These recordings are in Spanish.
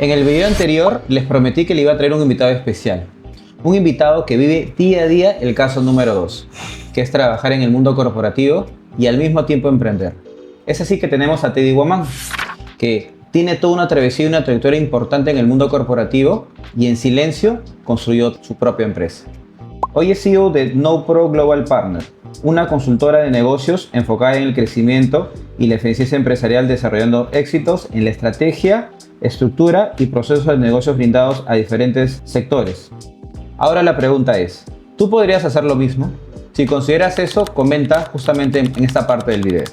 En el video anterior les prometí que le iba a traer un invitado especial. Un invitado que vive día a día el caso número 2, que es trabajar en el mundo corporativo y al mismo tiempo emprender. Es así que tenemos a Teddy Guamán, que tiene toda una travesía y una trayectoria importante en el mundo corporativo y en silencio construyó su propia empresa. Hoy es CEO de KnowPro Global Partner, una consultora de negocios enfocada en el crecimiento y la eficiencia empresarial, desarrollando éxitos en la estrategia, estructura y procesos de negocios brindados a diferentes sectores. Ahora la pregunta es, ¿tú podrías hacer lo mismo? Si consideras eso, comenta justamente en esta parte del video.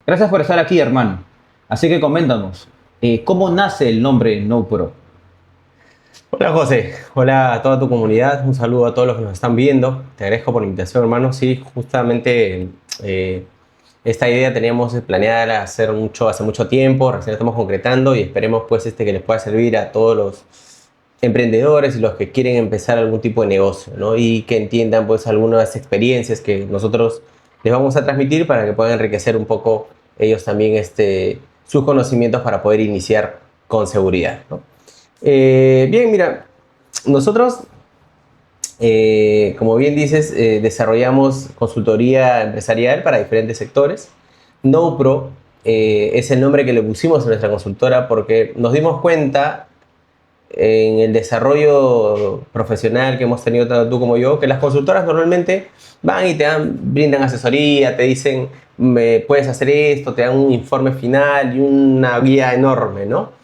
Gracias por estar aquí, hermano. Así que coméntanos, ¿cómo nace el nombre KnowPro? Hola José, hola a toda tu comunidad, un saludo a todos los que nos están viendo, te agradezco por la invitación hermano. Sí, justamente esta idea teníamos planeada hace mucho tiempo, recién la estamos concretando y esperemos pues que les pueda servir a todos los emprendedores y los que quieren empezar algún tipo de negocio, ¿no? Y que entiendan pues algunas experiencias que nosotros les vamos a transmitir para que puedan enriquecer un poco ellos también sus conocimientos para poder iniciar con seguridad, ¿no? Bien, mira, nosotros, como bien dices, desarrollamos consultoría empresarial para diferentes sectores. KnowPro es el nombre que le pusimos a nuestra consultora porque nos dimos cuenta en el desarrollo profesional que hemos tenido tanto tú como yo, que las consultoras normalmente van y brindan asesoría, te dicen, puedes hacer esto, te dan un informe final y una guía enorme, ¿no?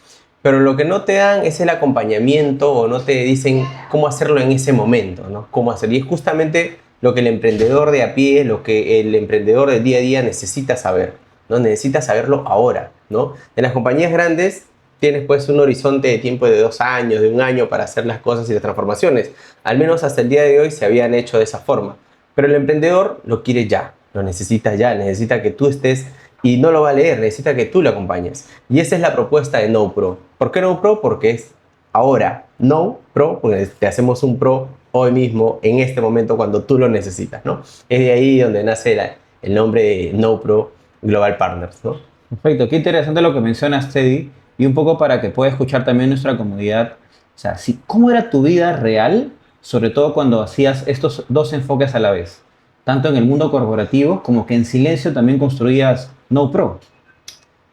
Pero lo que no te dan es el acompañamiento o no te dicen cómo hacerlo en ese momento, ¿no? Cómo hacerlo. Y es justamente lo que el emprendedor de a pie, lo que el emprendedor del día a día necesita saber, ¿no? Necesita saberlo ahora, ¿no? En las compañías grandes tienes pues un horizonte de tiempo de 2 años, de 1 año para hacer las cosas y las transformaciones. Al menos hasta el día de hoy se habían hecho de esa forma. Pero el emprendedor lo quiere ya, lo necesita ya, necesita que tú estés y no lo va a leer, necesita que tú lo acompañes. Y esa es la propuesta de KnowPro. ¿Por qué KnowPro? Porque es ahora. KnowPro, porque te hacemos un pro hoy mismo, en este momento, cuando tú lo necesitas, ¿no? Es de ahí donde nace el nombre de KnowPro Global Partners, ¿no? Perfecto, qué interesante lo que mencionas, Teddy, y un poco para que pueda escuchar también nuestra comunidad. O sea, ¿cómo era tu vida real, sobre todo cuando hacías estos dos enfoques a la vez? Tanto en el mundo corporativo como que en silencio también construías KnowPro.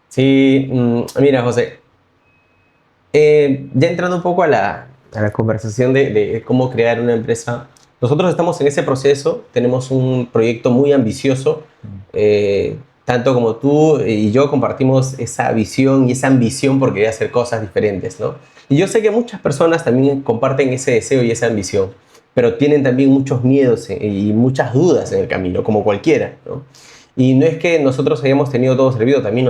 Sí, mira, José, ya entrando un poco a la conversación de cómo crear una empresa, nosotros estamos en ese proceso, tenemos un proyecto muy ambicioso, tanto como tú y yo compartimos esa visión y esa ambición por querer hacer cosas diferentes, ¿no? Y yo sé que muchas personas también comparten ese deseo y esa ambición, pero tienen también muchos miedos y muchas dudas en el camino, como cualquiera, ¿no? Y no es que nosotros hayamos tenido todo servido, también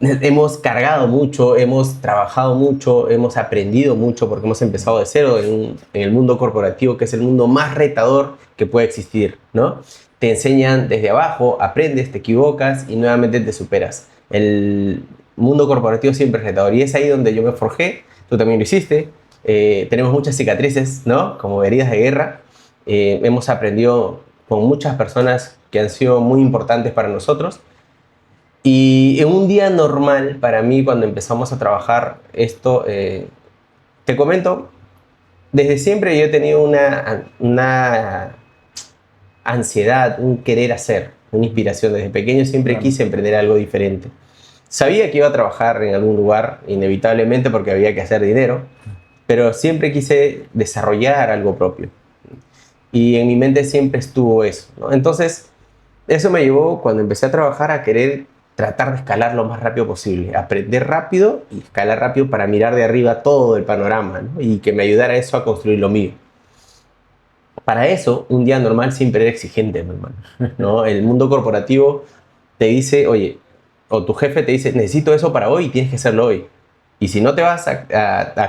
hemos cargado mucho, hemos trabajado mucho, hemos aprendido mucho porque hemos empezado de cero en el mundo corporativo, que es el mundo más retador que puede existir, ¿no? Te enseñan desde abajo, aprendes, te equivocas y nuevamente te superas. El mundo corporativo siempre es retador y es ahí donde yo me forjé, tú también lo hiciste. Tenemos muchas cicatrices, ¿no? Como heridas de guerra. Hemos aprendido con muchas personas que han sido muy importantes para nosotros. Y en un día normal, para mí, cuando empezamos a trabajar esto, te comento, desde siempre yo he tenido una ansiedad, un querer hacer, una inspiración. Desde pequeño siempre Claro. quise emprender algo diferente. Sabía que iba a trabajar en algún lugar, inevitablemente, porque había que hacer dinero, pero siempre quise desarrollar algo propio. Y en mi mente siempre estuvo eso, ¿no? Entonces, eso me llevó cuando empecé a trabajar a querer tratar de escalar lo más rápido posible, aprender rápido y escalar rápido para mirar de arriba todo el panorama, ¿no? Y que me ayudara eso a construir lo mío. Para eso, un día normal siempre era exigente, mi hermano, ¿no? El mundo corporativo te dice, oye, o tu jefe te dice, necesito eso para hoy y tienes que hacerlo hoy. Y si no te vas a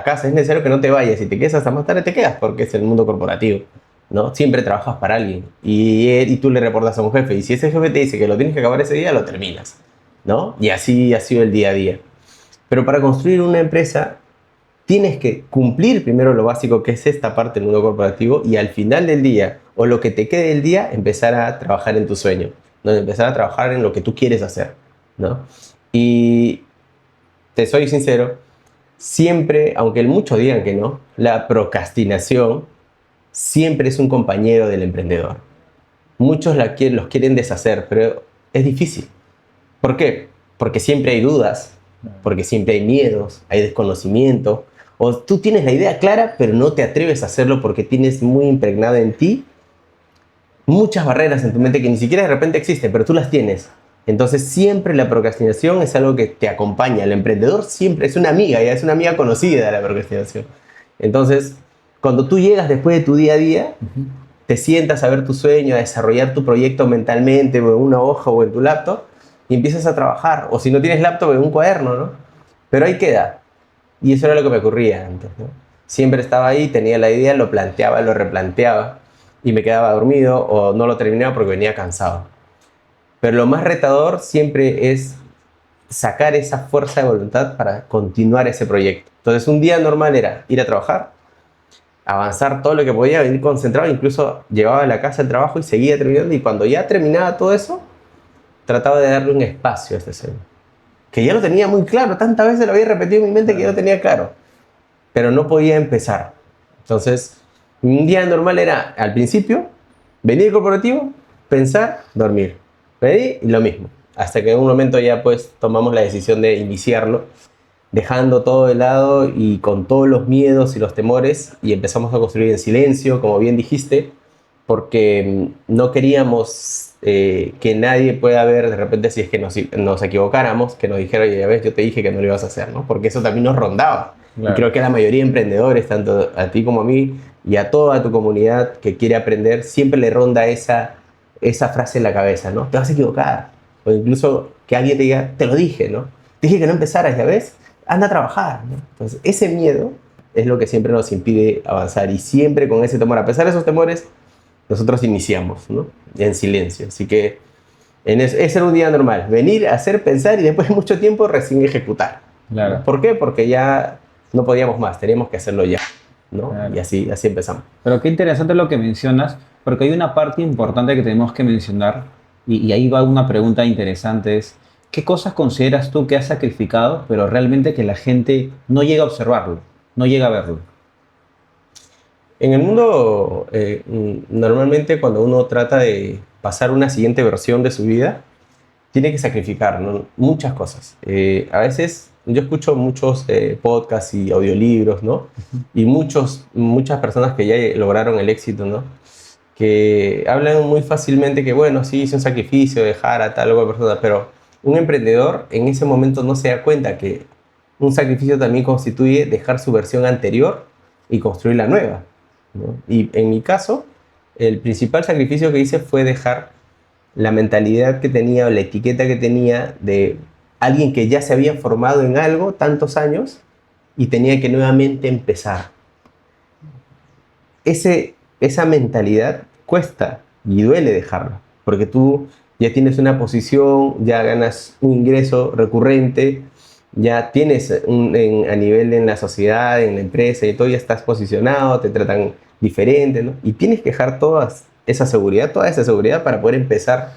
casa, es necesario que no te vayas. Si te quedas hasta más tarde, te quedas, porque es el mundo corporativo, ¿no? Siempre trabajas para alguien y tú le reportas a un jefe. Y si ese jefe te dice que lo tienes que acabar ese día, lo terminas, ¿no? Y así ha sido el día a día. Pero para construir una empresa tienes que cumplir primero lo básico, que es esta parte del mundo corporativo, y al final del día, o lo que te quede del día, empezar a trabajar en tu sueño, ¿no? Empezar a trabajar en lo que tú quieres hacer, ¿no? Y te soy sincero, siempre, aunque muchos digan que no, la procrastinación siempre es un compañero del emprendedor. Muchos los quieren deshacer, pero es difícil. ¿Por qué? Porque siempre hay dudas, porque siempre hay miedos, hay desconocimiento, o tú tienes la idea clara, pero no te atreves a hacerlo porque tienes muy impregnada en ti muchas barreras en tu mente que ni siquiera de repente existen, pero tú las tienes. Entonces siempre la procrastinación es algo que te acompaña. El emprendedor siempre es una amiga, ya es una amiga conocida la procrastinación. Entonces, cuando tú llegas después de tu día a día, te sientas a ver tu sueño, a desarrollar tu proyecto mentalmente, o en una hoja o en tu laptop, y empiezas a trabajar. O si no tienes laptop, en un cuaderno, ¿no? Pero ahí queda. Y eso era lo que me ocurría antes, ¿no? Siempre estaba ahí, tenía la idea, lo planteaba, lo replanteaba, y me quedaba dormido o no lo terminaba porque venía cansado. Pero lo más retador siempre es sacar esa fuerza de voluntad para continuar ese proyecto. Entonces un día normal era ir a trabajar, avanzar todo lo que podía, venir concentrado, incluso llevaba a la casa el trabajo y seguía terminando, y cuando ya terminaba todo eso, trataba de darle un espacio a este sueño, que ya lo tenía muy claro, tantas veces lo había repetido en mi mente que ya lo tenía claro, pero no podía empezar. Entonces, un día normal era, al principio, venir al corporativo, pensar, dormir. Venir y lo mismo. Hasta que en un momento ya pues tomamos la decisión de iniciarlo, dejando todo de lado y con todos los miedos y los temores, y empezamos a construir en silencio, como bien dijiste, porque no queríamos que nadie pueda ver de repente si es que nos equivocáramos, que nos dijera, oye, ya ves, yo te dije que no lo ibas a hacer, ¿no? Porque eso también nos rondaba. Claro. Y creo que a la mayoría de emprendedores, tanto a ti como a mí, y a toda tu comunidad que quiere aprender, siempre le ronda esa frase en la cabeza, ¿no? Te vas a equivocar. O incluso que alguien te diga, te lo dije, ¿no? Te dije que no empezaras, ya ves, anda a trabajar, ¿no? Entonces, ese miedo es lo que siempre nos impide avanzar, y siempre con ese temor, a pesar de esos temores, nosotros iniciamos, ¿no? En silencio. Así que ese era un día normal, venir, hacer, pensar y después de mucho tiempo recién ejecutar. Claro. ¿No? ¿Por qué? Porque ya no podíamos más, teníamos que hacerlo ya, ¿no? Claro. Y así empezamos. Pero qué interesante lo que mencionas, porque hay una parte importante que tenemos que mencionar, y ahí va una pregunta interesante, es, ¿qué cosas consideras tú que has sacrificado, pero realmente que la gente no llega a observarlo, no llega a verlo? En el mundo, normalmente cuando uno trata de pasar una siguiente versión de su vida, tiene que sacrificar, ¿no? Muchas cosas. A veces yo escucho muchos podcasts y audiolibros, ¿no? Y muchas personas que ya lograron el éxito, ¿no? Que hablan muy fácilmente que, bueno, sí, hice un sacrificio, dejar a tal o cual persona, pero un emprendedor en ese momento no se da cuenta que un sacrificio también constituye dejar su versión anterior y construir la nueva, ¿no? Y en mi caso, el principal sacrificio que hice fue dejar la mentalidad que tenía o la etiqueta que tenía de alguien que ya se había formado en algo tantos años y tenía que nuevamente empezar. Esa mentalidad cuesta y duele dejarla, porque tú ya tienes una posición, ya ganas un ingreso recurrente, ya tienes a nivel en la sociedad, en la empresa y todo, ya estás posicionado, te tratan diferente, ¿no? Y tienes que dejar toda esa seguridad para poder empezar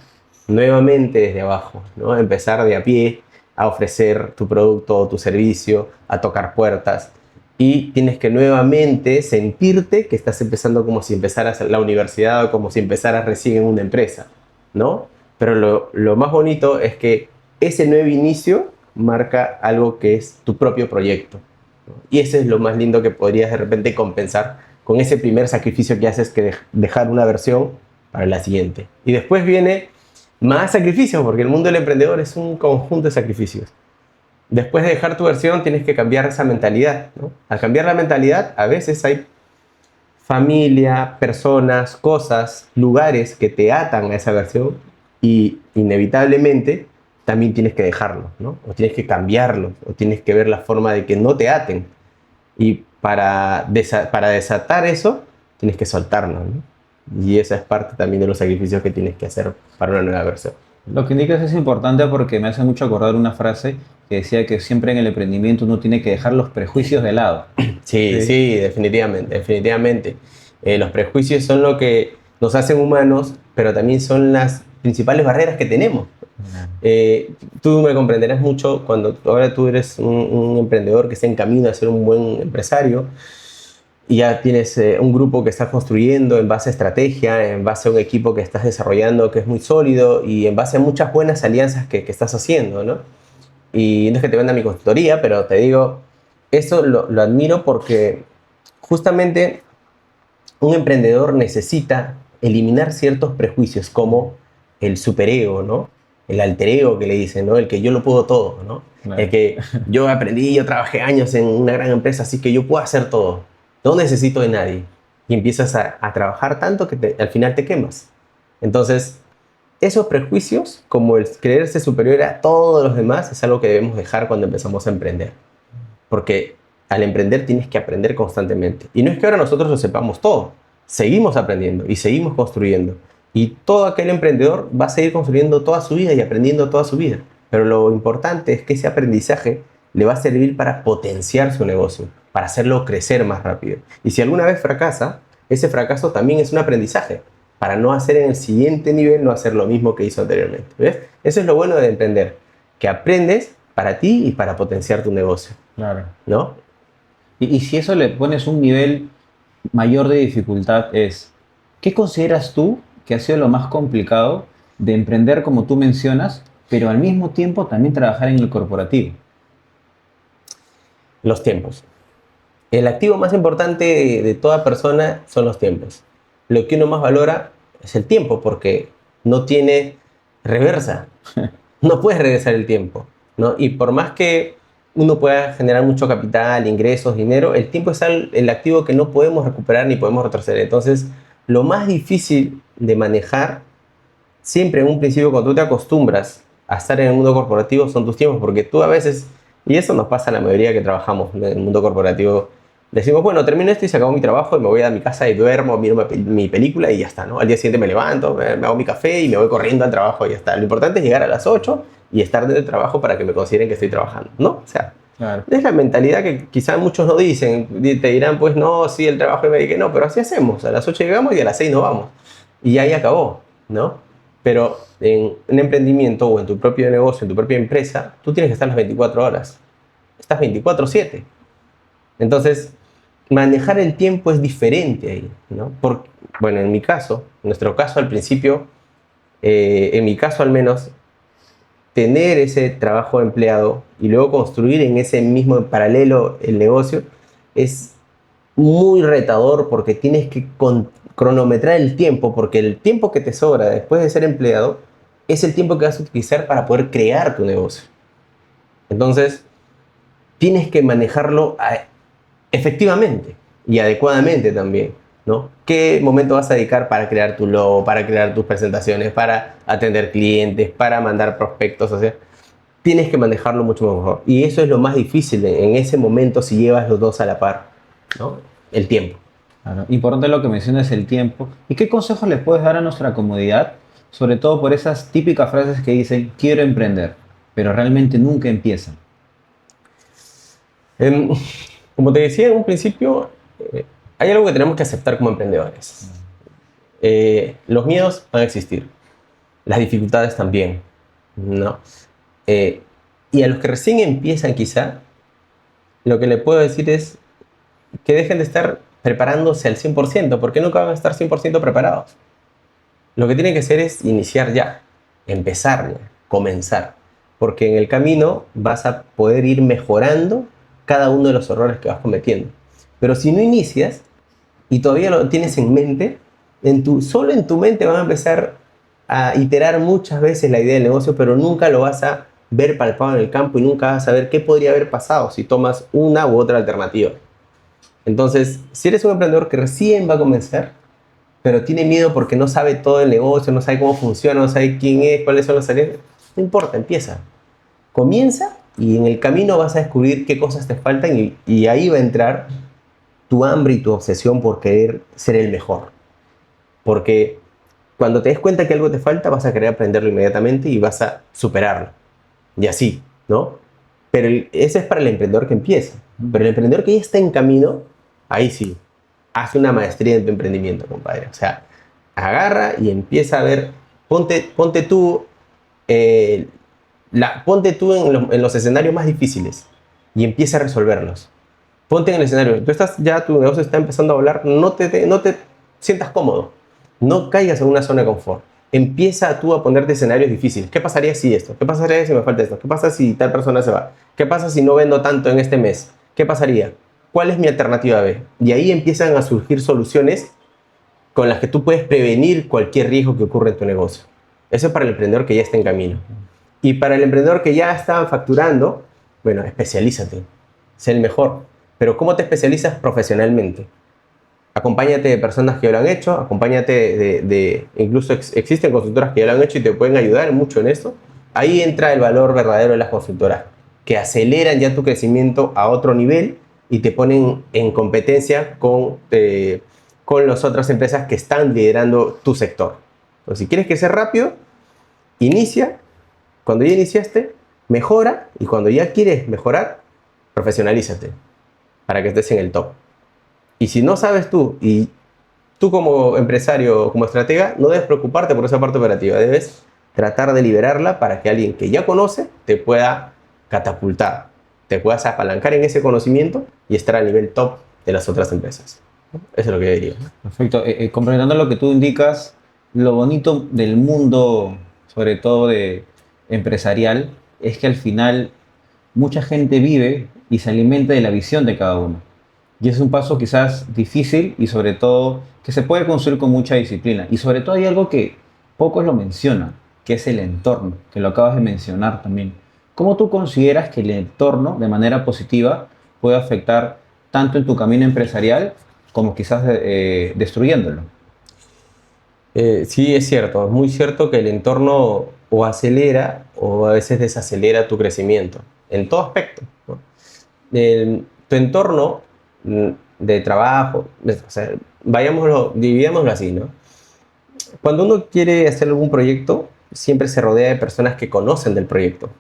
nuevamente desde abajo, ¿no? Empezar de a pie a ofrecer tu producto o tu servicio, a tocar puertas. Y tienes que nuevamente sentirte que estás empezando como si empezaras la universidad o como si empezaras recién en una empresa, ¿no? Pero lo más bonito es que ese nuevo inicio marca algo que es tu propio proyecto, ¿no? Y ese es lo más lindo que podrías de repente compensar con ese primer sacrificio que haces, que dejar una versión para la siguiente. Y después viene más sacrificios, porque el mundo del emprendedor es un conjunto de sacrificios. Después de dejar tu versión, tienes que cambiar esa mentalidad, ¿no? Al cambiar la mentalidad, a veces hay familia, personas, cosas, lugares que te atan a esa versión, y inevitablemente también tienes que dejarlo, ¿no? O tienes que cambiarlo, o tienes que ver la forma de que no te aten. Y para desatar eso, tienes que soltarlo, ¿no? Y esa es parte también de los sacrificios que tienes que hacer para una nueva versión. Lo que indicas es importante porque me hace mucho acordar una frase que decía que siempre en el emprendimiento uno tiene que dejar los prejuicios de lado. Sí, Sí. sí, definitivamente, definitivamente. Los prejuicios son lo que nos hacen humanos, pero también son las principales barreras que tenemos. Eh, Tú me comprenderás mucho cuando ahora tú eres un emprendedor que está en camino a ser un buen empresario y ya tienes un grupo que estás construyendo en base a estrategia, en base a un equipo que estás desarrollando que es muy sólido y en base a muchas buenas alianzas que estás haciendo, ¿no? Y no es que te venda mi consultoría, pero te digo, eso lo admiro porque justamente un emprendedor necesita eliminar ciertos prejuicios como el superego, ¿no? El alter ego que le dicen, ¿no? El que yo lo puedo todo, ¿no? El Claro. que yo aprendí, yo trabajé años en una gran empresa, así que yo puedo hacer todo. No necesito de nadie. Y empiezas a trabajar tanto que al final te quemas. Entonces, esos prejuicios, como el creerse superior a todos los demás, es algo que debemos dejar cuando empezamos a emprender. Porque al emprender tienes que aprender constantemente. Y no es que ahora nosotros lo sepamos todo. Seguimos aprendiendo y seguimos construyendo. Y todo aquel emprendedor va a seguir construyendo toda su vida y aprendiendo toda su vida. Pero lo importante es que ese aprendizaje le va a servir para potenciar su negocio, para hacerlo crecer más rápido. Y si alguna vez fracasa, ese fracaso también es un aprendizaje para no hacer en el siguiente nivel, no hacer lo mismo que hizo anteriormente. ¿Ves? Eso es lo bueno de emprender, que aprendes para ti y para potenciar tu negocio. Claro. ¿No? Y si eso le pones un nivel mayor de dificultad es, ¿qué consideras tú que ha sido lo más complicado de emprender como tú mencionas, pero al mismo tiempo también trabajar en el corporativo? Los tiempos. El activo más importante de toda persona son los tiempos. Lo que uno más valora es el tiempo porque no tiene reversa. No puedes regresar el tiempo, ¿no? Y por más que uno pueda generar mucho capital, ingresos, dinero, el tiempo es el activo que no podemos recuperar ni podemos retroceder. Entonces, lo más difícil de manejar, siempre en un principio cuando tú te acostumbras a estar en el mundo corporativo, son tus tiempos, porque tú a veces, y eso nos pasa a la mayoría que trabajamos en el mundo corporativo, decimos, bueno, termino esto y se acabó mi trabajo y me voy a mi casa y duermo, miro mi película y ya está, ¿no? Al día siguiente me levanto, me hago mi café y me voy corriendo al trabajo y ya está. Lo importante es llegar a las 8 y estar en el trabajo para que me consideren que estoy trabajando, ¿no? O sea, Claro. es la mentalidad que quizás muchos no dicen, te dirán, pues no, sí, el trabajo y me dije, no, pero así hacemos, a las 8 llegamos y a las 6 nos vamos. Y ahí acabó, ¿no? Pero en un emprendimiento o en tu propio negocio, en tu propia empresa, tú tienes que estar las 24 horas. Estás 24/7. Entonces, manejar el tiempo es diferente ahí, ¿no? Bueno, en mi caso, en nuestro caso al principio, en mi caso al menos, tener ese trabajo de empleado y luego construir en ese mismo paralelo el negocio es muy retador porque tienes que cronometrar el tiempo, porque el tiempo que te sobra después de ser empleado es el tiempo que vas a utilizar para poder crear tu negocio. Entonces, tienes que manejarlo efectivamente y adecuadamente también, ¿no? ¿Qué momento vas a dedicar para crear tu logo, para crear tus presentaciones, para atender clientes, para mandar prospectos? O sea, tienes que manejarlo mucho mejor. Y eso es lo más difícil en ese momento si llevas los dos a la par, ¿no? El tiempo. Claro. Importante lo que mencionas, el tiempo. ¿Y qué consejos le puedes dar a nuestra comunidad, sobre todo por esas típicas frases que dicen, quiero emprender, pero realmente nunca empiezan? Em, Como te decía en un principio, hay algo que tenemos que aceptar como emprendedores. Los miedos van a existir, las dificultades también, ¿no? Eh, y a los que recién empiezan quizá, lo que le puedo decir es que dejen de estar preparándose al 100%, porque nunca van a estar 100% preparados. Lo que tienen que hacer es iniciar ya, empezar ya, comenzar, porque en el camino vas a poder ir mejorando cada uno de los errores que vas cometiendo. Pero si no inicias y todavía lo tienes en mente, solo en tu mente van a empezar a iterar muchas veces la idea del negocio, pero nunca lo vas a ver palpado en el campo y nunca vas a ver qué podría haber pasado si tomas una u otra alternativa. Entonces, si eres un emprendedor que recién va a comenzar, pero tiene miedo porque no sabe todo el negocio, no sabe cómo funciona, no sabe quién es, cuáles son los salientes, no importa, empieza. Comienza y en el camino vas a descubrir qué cosas te faltan y ahí va a entrar tu hambre y tu obsesión por querer ser el mejor. Porque Cuando te des cuenta que algo te falta, vas a querer aprenderlo inmediatamente y vas a superarlo. Y así, ¿no? Pero ese es para el emprendedor que empieza. Pero el emprendedor que ya está en camino, ahí sí, hace una maestría en tu emprendimiento, compadre. O sea, agarra y empieza a ver, ponte tú, ponte tú en los escenarios más difíciles y empieza a resolverlos. Ponte en el escenario, tu negocio está empezando a volar, no te sientas cómodo, no caigas en una zona de confort. Empieza tú a ponerte escenarios difíciles. ¿Qué pasaría si esto? ¿Qué pasaría si me falta esto? ¿Qué pasa si tal persona se va? ¿Qué pasa si no vendo tanto en este mes? ¿Qué pasaría? ¿Cuál es mi alternativa B? Y ahí empiezan a surgir soluciones con las que tú puedes prevenir cualquier riesgo que ocurra en tu negocio. Eso es para el emprendedor que ya está en camino. Y para el emprendedor que ya está facturando, bueno, especialízate, sé el mejor. Pero ¿cómo te especializas profesionalmente? Acompáñate de personas que ya lo han hecho, acompáñate incluso existen consultoras que ya lo han hecho y te pueden ayudar mucho en esto. Ahí entra el valor verdadero de las consultoras, que aceleran ya tu crecimiento a otro nivel y te ponen en competencia con las otras empresas que están liderando tu sector. Entonces, si quieres crecer rápido, inicia. Cuando ya iniciaste, mejora. Y cuando ya quieres mejorar, profesionalízate para que estés en el top. Y si no sabes tú, y tú como empresario, como estratega, no debes preocuparte por esa parte operativa. Debes tratar de liberarla para que alguien que ya conoce te pueda catapultar, te puedas apalancar en ese conocimiento y estar al nivel top de las otras empresas. Eso es lo que yo diría. Perfecto. Complementando lo que tú indicas, lo bonito del mundo, sobre todo de empresarial, es que al final mucha gente vive y se alimenta de la visión de cada uno. Y es un paso quizás difícil y sobre todo que se puede construir con mucha disciplina. Y sobre todo hay algo que pocos lo mencionan, que es el entorno, que lo acabas de mencionar también. ¿Cómo tú consideras que el entorno de manera positiva puede afectar tanto en tu camino empresarial como quizás destruyéndolo? Sí, es cierto, es muy cierto que el entorno o acelera o a veces desacelera tu crecimiento, en todo aspecto, ¿no? Tu entorno de trabajo, o sea, dividámoslo así, ¿no? Cuando uno quiere hacer algún proyecto, siempre se rodea de personas que conocen del proyecto,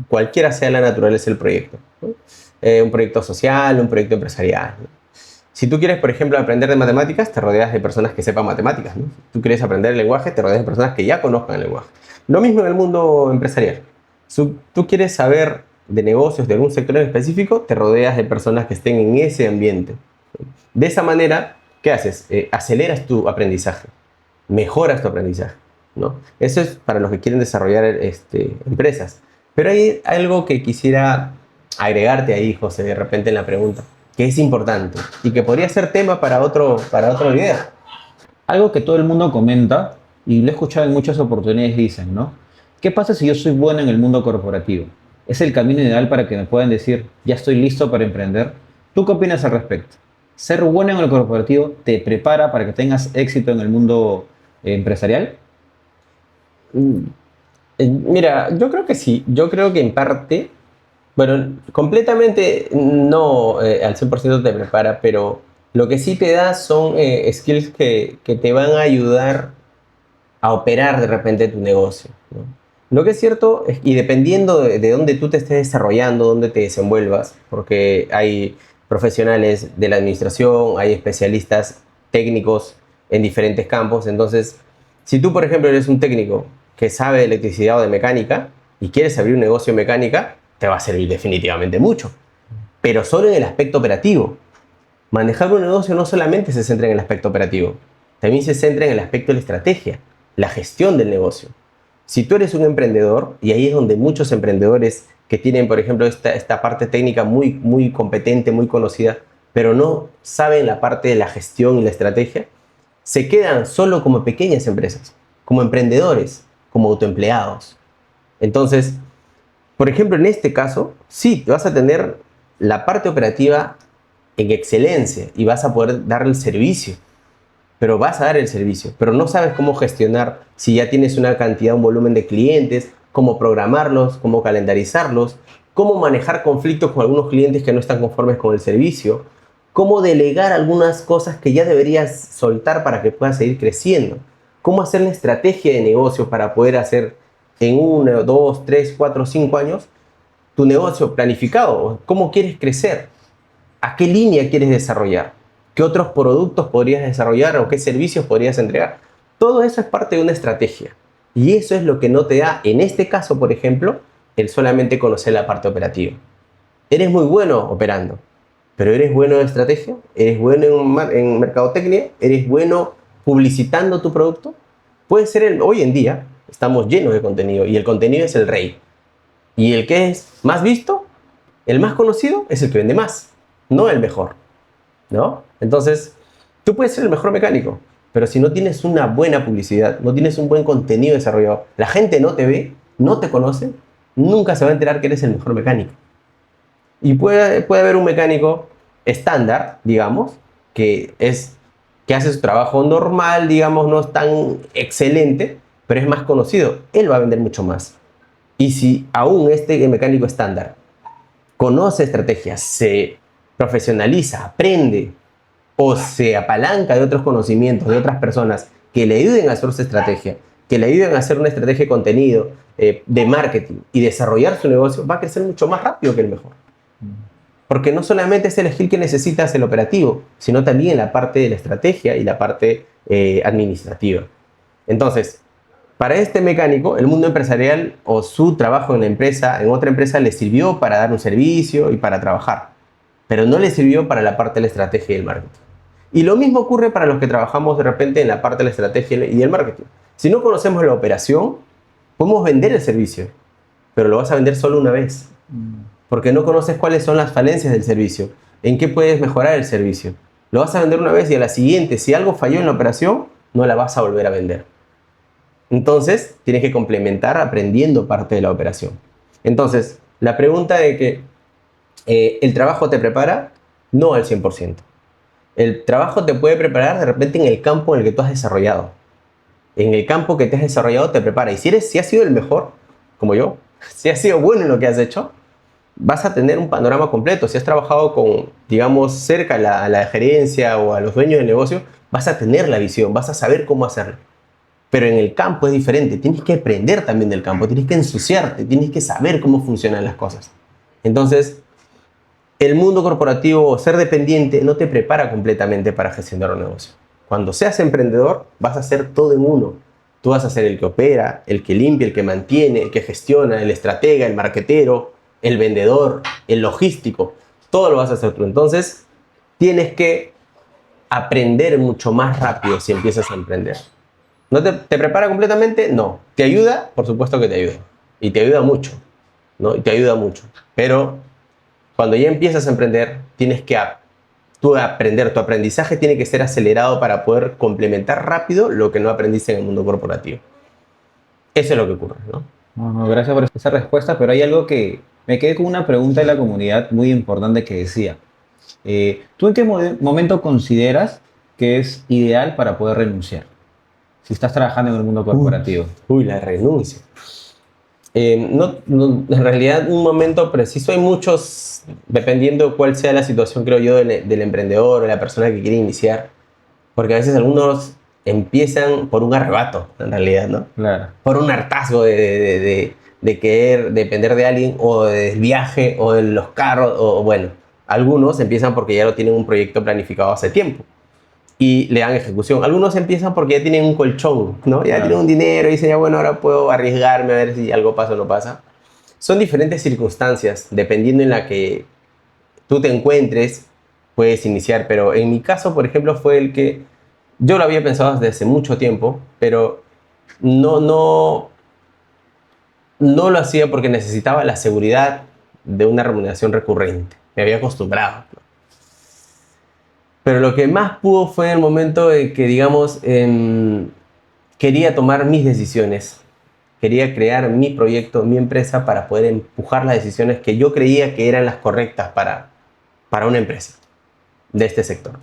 cualquiera sea la naturaleza del proyecto, ¿no? Un proyecto social, un proyecto empresarial, ¿no? Si tú quieres, por ejemplo, aprender de matemáticas, te rodeas de personas que sepan matemáticas, ¿no? Si tú quieres aprender el lenguaje, te rodeas de personas que ya conozcan el lenguaje. Lo mismo en el mundo empresarial. Si tú quieres saber de negocios de algún sector en específico, te rodeas de personas que estén en ese ambiente. De esa manera, ¿qué haces? Aceleras tu aprendizaje, mejoras tu aprendizaje, ¿no? Eso es para los que quieren desarrollar empresas. Pero hay algo que quisiera agregarte ahí, José, de repente en la pregunta, que es importante y que podría ser tema para otro video. Algo que todo el mundo comenta, y lo he escuchado en muchas oportunidades, dicen, ¿no? ¿Qué pasa si yo soy bueno en el mundo corporativo? ¿Es el camino ideal para que me puedan decir, ya estoy listo para emprender? ¿Tú qué opinas al respecto? ¿Ser bueno en el corporativo te prepara para que tengas éxito en el mundo empresarial? Mm, Mira, yo creo que sí, yo creo que en parte, bueno, completamente no al 100% te prepara, pero lo que sí te da son skills que te van a ayudar a operar de repente tu negocio, ¿no? Lo que es cierto, y dependiendo de dónde tú te estés desarrollando, dónde te desenvuelvas, porque hay profesionales de la administración, hay especialistas técnicos en diferentes campos, entonces, si tú, por ejemplo, eres un técnico que sabe de electricidad o de mecánica y quieres abrir un negocio de mecánica, te va a servir definitivamente mucho, pero solo en el aspecto operativo. Manejar un negocio no solamente se centra en el aspecto operativo, también se centra en el aspecto de la estrategia, la gestión del negocio. Si tú eres un emprendedor, y ahí es donde muchos emprendedores que tienen, por ejemplo, esta parte técnica muy, muy competente, muy conocida, pero no saben la parte de la gestión y la estrategia, se quedan solo como pequeñas empresas, como emprendedores, como autoempleados. Entonces, por ejemplo, en este caso, sí, vas a tener la parte operativa en excelencia y vas a poder dar el servicio, pero vas a dar el servicio, pero no sabes cómo gestionar si ya tienes una cantidad, un volumen de clientes, cómo programarlos, cómo calendarizarlos, cómo manejar conflictos con algunos clientes que no están conformes con el servicio, cómo delegar algunas cosas que ya deberías soltar para que puedas seguir creciendo. cómo hacer la estrategia de negocio para poder hacer en 1, 2, 3, 4, 5 años tu negocio planificado. ¿Cómo quieres crecer? ¿A qué línea quieres desarrollar? ¿Qué otros productos podrías desarrollar o qué servicios podrías entregar? Todo eso es parte de una estrategia. Y eso es lo que no te da, en este caso, por ejemplo, el solamente conocer la parte operativa. Eres muy bueno operando, pero ¿eres bueno en estrategia? ¿Eres bueno en mercadotecnia? ¿Eres bueno publicitando tu producto? Puede ser, hoy en día estamos llenos de contenido y el contenido es el rey. Y el que es más visto, el más conocido, es el que vende más, no el mejor, ¿no? Entonces, tú puedes ser el mejor mecánico, pero si no tienes una buena publicidad, no tienes un buen contenido desarrollado, la gente no te ve, no te conoce, nunca se va a enterar que eres el mejor mecánico. Y puede haber un mecánico estándar, digamos, que hace su trabajo normal, digamos, no es tan excelente, pero es más conocido. Él va a vender mucho más. Y si aún este mecánico estándar conoce estrategias, se profesionaliza, aprende o se apalanca de otros conocimientos de otras personas que le ayuden a hacer su estrategia, que le ayuden a hacer una estrategia de contenido, de marketing y desarrollar su negocio, va a crecer mucho más rápido que el mejor. Porque no solamente es el skill que necesitas el operativo, sino también la parte de la estrategia y la parte administrativa. Entonces, para este mecánico, el mundo empresarial o su trabajo en la empresa, en otra empresa, le sirvió para dar un servicio y para trabajar, pero no le sirvió para la parte de la estrategia y el marketing. Y lo mismo ocurre para los que trabajamos de repente en la parte de la estrategia y el marketing. Si no conocemos la operación, podemos vender el servicio, pero lo vas a vender solo una vez, porque no conoces cuáles son las falencias del servicio, en qué puedes mejorar el servicio. Lo vas a vender una vez y a la siguiente, si algo falló en la operación, no la vas a volver a vender. Entonces, tienes que complementar aprendiendo parte de la operación. Entonces, la pregunta de que ¿el trabajo te prepara? No al 100%. El trabajo te puede preparar de repente en el campo en el que tú has desarrollado. En el campo que te has desarrollado te prepara. Y si has sido el mejor, como yo, si has sido bueno en lo que has hecho, vas a tener un panorama completo. Si has trabajado con, digamos, cerca a la gerencia o a los dueños del negocio, vas a tener la visión, vas a saber cómo hacerlo. Pero en el campo es diferente. Tienes que aprender también del campo, tienes que ensuciarte, tienes que saber cómo funcionan las cosas. Entonces, el mundo corporativo o ser dependiente no te prepara completamente para gestionar un negocio. Cuando seas emprendedor, vas a hacer todo en uno. Tú vas a ser el que opera, el que limpia, el que mantiene, el que gestiona, el estratega, el marquetero, el vendedor, el logístico. Todo lo vas a hacer tú. Entonces, tienes que aprender mucho más rápido si empiezas a emprender. ¿No te prepara completamente? No. ¿Te ayuda? Por supuesto que te ayuda. Y te ayuda mucho, ¿no? Y te ayuda mucho. Pero cuando ya empiezas a emprender, tienes que aprender. Tu aprendizaje tiene que ser acelerado para poder complementar rápido lo que no aprendiste en el mundo corporativo. Eso es lo que ocurre, ¿no? No, gracias por esa respuesta, pero hay algo que me quedé con una pregunta de la comunidad muy importante que decía, ¿tú en qué momento consideras que es ideal para poder renunciar? Si estás trabajando en el mundo corporativo. Uy, la renuncia. En realidad, un momento preciso, hay muchos, dependiendo de cuál sea la situación, creo yo, del emprendedor o de la persona que quiere iniciar, porque a veces algunos empiezan por un arrebato, en realidad, ¿no? Claro. Por un hartazgo de querer depender de alguien, o del viaje, o de los carros, o bueno, algunos empiezan porque ya lo tienen un proyecto planificado hace tiempo y le dan ejecución. Algunos empiezan porque ya tienen un colchón, ¿no? Ya tienen un dinero y dicen, ya bueno, ahora puedo arriesgarme a ver si algo pasa o no pasa. Son diferentes circunstancias, dependiendo en la que tú te encuentres, puedes iniciar. Pero en mi caso, por ejemplo, fue el que yo lo había pensado desde hace mucho tiempo, pero no lo hacía porque necesitaba la seguridad de una remuneración recurrente. Me había acostumbrado. Pero lo que más pudo fue en el momento de que, digamos, quería tomar mis decisiones. Quería crear mi proyecto, mi empresa, para poder empujar las decisiones que yo creía que eran las correctas para una empresa de este sector.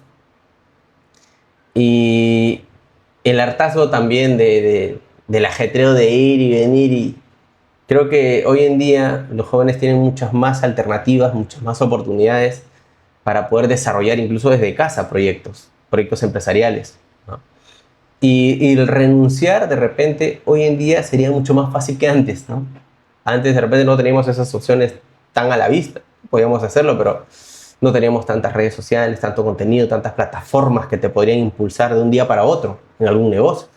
Y el hartazgo también del ajetreo de ir y venir. Y creo que hoy en día los jóvenes tienen muchas más alternativas, muchas más oportunidades para poder desarrollar incluso desde casa proyectos empresariales, ¿no? Y el renunciar de repente hoy en día sería mucho más fácil que antes, ¿no? Antes de repente no teníamos esas opciones tan a la vista. Podíamos hacerlo, pero no teníamos tantas redes sociales, tanto contenido, tantas plataformas que te podrían impulsar de un día para otro en algún negocio,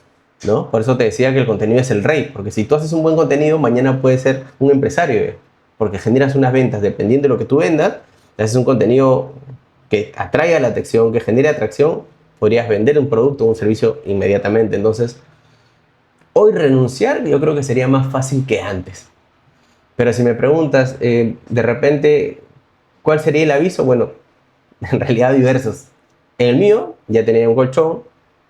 ¿no? Por eso te decía que el contenido es el rey, porque si tú haces un buen contenido, mañana puedes ser un empresario, porque generas unas ventas dependiendo de lo que tú vendas, haces un contenido que atraiga la atención, que genere atracción, podrías vender un producto o un servicio inmediatamente. Entonces, hoy renunciar yo creo que sería más fácil que antes. Pero si me preguntas, de repente, ¿cuál sería el aviso? Bueno, en realidad diversos. En el mío ya tenía un colchón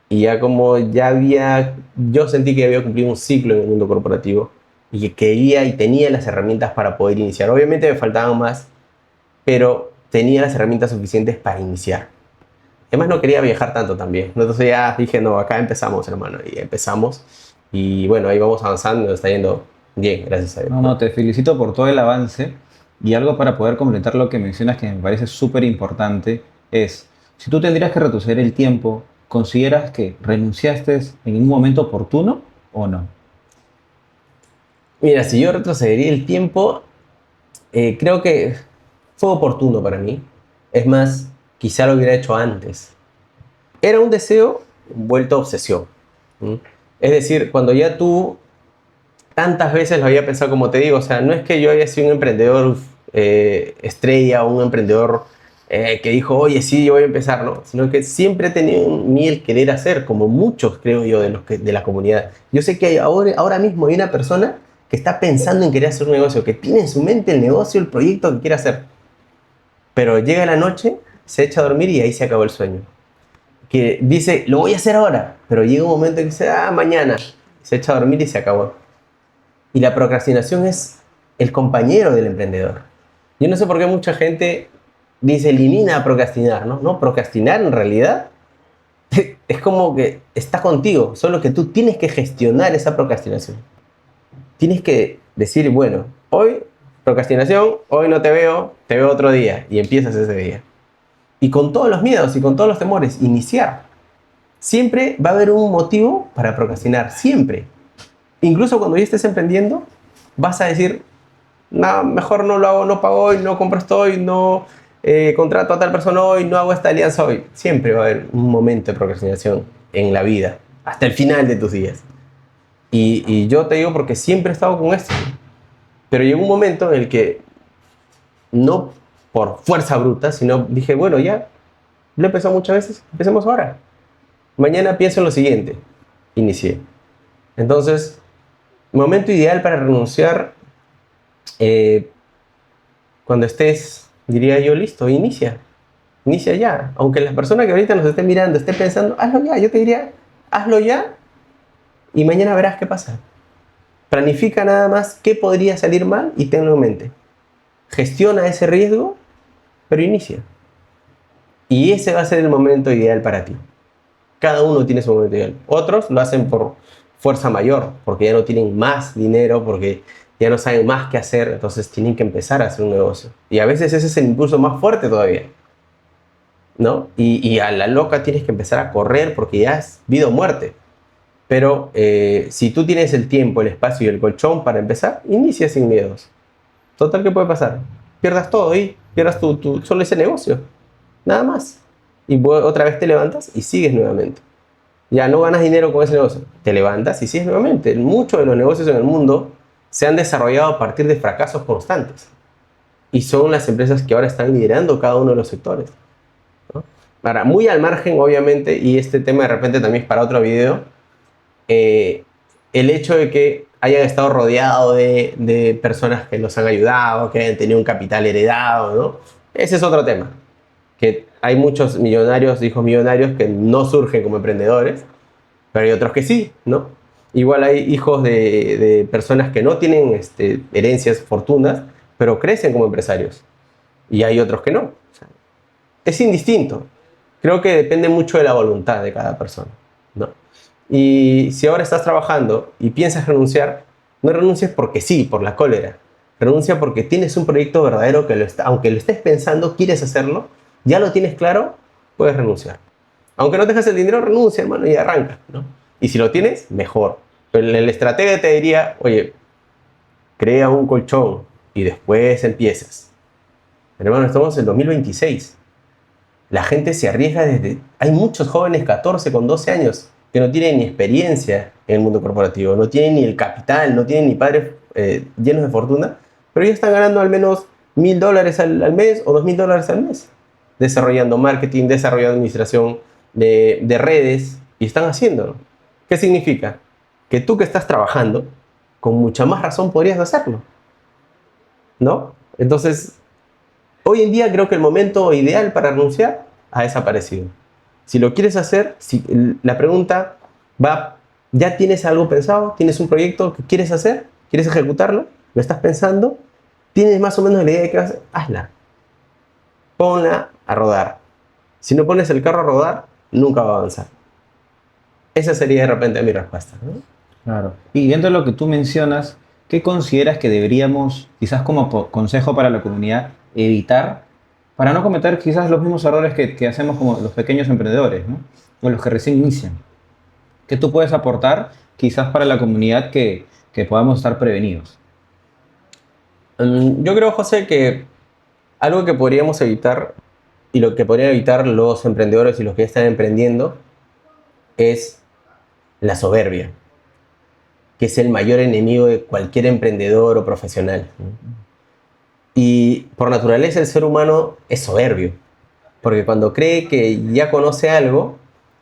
y ya como yo sentí que había cumplido un ciclo en el mundo corporativo y que quería y tenía las herramientas para poder iniciar. Obviamente me faltaban más, pero tenía las herramientas suficientes para iniciar. Además no quería viajar tanto también. Entonces ya dije, no, acá empezamos, hermano. Y empezamos. Y bueno, ahí vamos avanzando. Nos está yendo bien, gracias a Dios. No, no, te felicito por todo el avance y algo para poder completar lo que mencionas que me parece súper importante es, si tú tendrías que retroceder el tiempo, ¿consideras que renunciaste en un momento oportuno o no? Mira, si yo retrocedería el tiempo, creo que fue oportuno para mí. Es más, quizá lo hubiera hecho antes. Era un deseo vuelto a obsesión. ¿M? Es decir, cuando ya tú tantas veces lo había pensado, como te digo, o sea, no es que yo haya sido un emprendedor estrella o un emprendedor que dijo, oye, sí, yo voy a empezar, ¿no? Sino que siempre he tenido en mí el querer hacer, como muchos, creo yo, de la comunidad. Yo sé que ahora mismo hay una persona que está pensando en querer hacer un negocio, que tiene en su mente el negocio, el proyecto que quiere hacer. Pero llega la noche, se echa a dormir y ahí se acabó el sueño. Que dice, lo voy a hacer ahora, pero llega un momento en que dice, mañana. Se echa a dormir y se acabó. Y la procrastinación es el compañero del emprendedor. Yo no sé por qué mucha gente dice, elimina procrastinar, ¿no? No, procrastinar en realidad es como que está contigo, solo que tú tienes que gestionar esa procrastinación. Tienes que decir, bueno, hoy procrastinación, hoy no te veo otro día, y empiezas ese día. Y con todos los miedos y con todos los temores, iniciar. Siempre va a haber un motivo para procrastinar, siempre. Incluso cuando ya estés emprendiendo, vas a decir, no, mejor no lo hago, no pago hoy, no compro esto hoy, no contrato a tal persona hoy, no hago esta alianza hoy. Siempre va a haber un momento de procrastinación en la vida, hasta el final de tus días. Y yo te digo porque siempre he estado con esto. Pero llegó un momento en el que, no por fuerza bruta, sino dije, bueno, ya lo he pensado muchas veces, empecemos ahora. Mañana pienso en lo siguiente. Inicié. Entonces, momento ideal para renunciar, cuando estés, diría yo, listo, inicia. Inicia ya. Aunque la persona que ahorita nos esté mirando, esté pensando, hazlo ya. Yo te diría, hazlo ya y mañana verás qué pasa. Planifica nada más qué podría salir mal y tenlo en mente. Gestiona ese riesgo, pero inicia. Y ese va a ser el momento ideal para ti. Cada uno tiene su momento ideal. Otros lo hacen por fuerza mayor, porque ya no tienen más dinero, porque ya no saben más qué hacer, entonces tienen que empezar a hacer un negocio. Y a veces ese es el impulso más fuerte todavía, ¿no? Y a la loca tienes que empezar a correr porque ya es vida o muerte. Pero si tú tienes el tiempo, el espacio y el colchón para empezar, inicia sin miedos. Total, ¿qué puede pasar? Pierdas todo y pierdas solo ese negocio. Nada más. Y otra vez te levantas y sigues nuevamente. Ya no ganas dinero con ese negocio. Te levantas y sigues nuevamente. Muchos de los negocios en el mundo se han desarrollado a partir de fracasos constantes. Y son las empresas que ahora están liderando cada uno de los sectores, ¿no? Ahora, muy al margen, obviamente, y este tema de repente también es para otro video, el hecho de que hayan estado rodeados de personas que los han ayudado, que hayan tenido un capital heredado, ¿no? Ese es otro tema. Que hay muchos millonarios, hijos millonarios, que no surgen como emprendedores, pero hay otros que sí, ¿no? Igual hay hijos de personas que no tienen herencias, fortunas, pero crecen como empresarios. Y hay otros que no. O sea, es indistinto. Creo que depende mucho de la voluntad de cada persona, ¿no? Y si ahora estás trabajando y piensas renunciar, no renuncies porque sí, por la cólera. Renuncia porque tienes un proyecto verdadero que aunque lo estés pensando, quieres hacerlo, ya lo tienes claro, puedes renunciar. Aunque no dejes el dinero, renuncia, hermano, y arranca, ¿no? Y si lo tienes, mejor. Pero el estratega te diría, oye, crea un colchón y después empiezas. Hermano, estamos en 2026. La gente se arriesga desde... Hay muchos jóvenes 14 con 12 años que no tienen ni experiencia en el mundo corporativo, no tienen ni el capital, no tienen ni padres llenos de fortuna, pero ya están ganando al menos $1,000 al mes o $2,000 al mes, desarrollando marketing, desarrollando administración de redes, y están haciéndolo. ¿Qué significa? Que tú que estás trabajando, con mucha más razón podrías hacerlo, ¿no? Entonces, hoy en día creo que el momento ideal para renunciar ha desaparecido. Si lo quieres hacer, la pregunta va, ¿ya tienes algo pensado? ¿Tienes un proyecto que quieres hacer? ¿Quieres ejecutarlo? ¿Lo estás pensando? ¿Tienes más o menos la idea de qué vas a hacer? Hazla. Ponla a rodar. Si no pones el carro a rodar, nunca va a avanzar. Esa sería de repente mi respuesta, ¿no? Claro. Y viendo lo que tú mencionas, ¿qué consideras que deberíamos, quizás como consejo para la comunidad, evitar para no cometer quizás los mismos errores que hacemos como los pequeños emprendedores, ¿no? O los que recién inician? ¿Qué tú puedes aportar quizás para la comunidad que podamos estar prevenidos? Yo creo, José, que algo que podríamos evitar y lo que podrían evitar los emprendedores y los que ya están emprendiendo es la soberbia, que es el mayor enemigo de cualquier emprendedor o profesional. Y por naturaleza el ser humano es soberbio, porque cuando cree que ya conoce algo,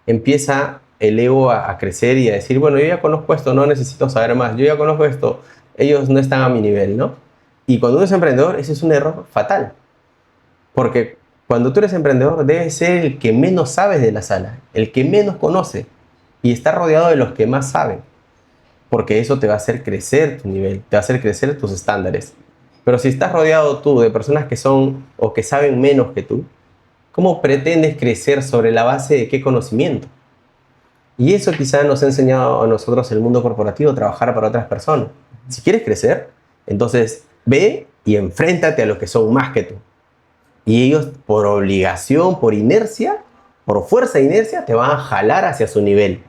empieza el ego a crecer y a decir, bueno, yo ya conozco esto, no necesito saber más, yo ya conozco esto, ellos no están a mi nivel, ¿no? Y cuando uno es emprendedor, ese es un error fatal, porque cuando tú eres emprendedor, debes ser el que menos sabes de la sala, el que menos conoce, y estar rodeado de los que más saben, porque eso te va a hacer crecer tu nivel, te va a hacer crecer tus estándares. Pero si estás rodeado tú de personas que son o que saben menos que tú, ¿cómo pretendes crecer sobre la base de qué conocimiento? Y eso quizá nos ha enseñado a nosotros el mundo corporativo, trabajar para otras personas. Si quieres crecer, entonces ve y enfréntate a los que son más que tú. Y ellos, por obligación, por inercia, por fuerza de inercia, te van a jalar hacia su nivel.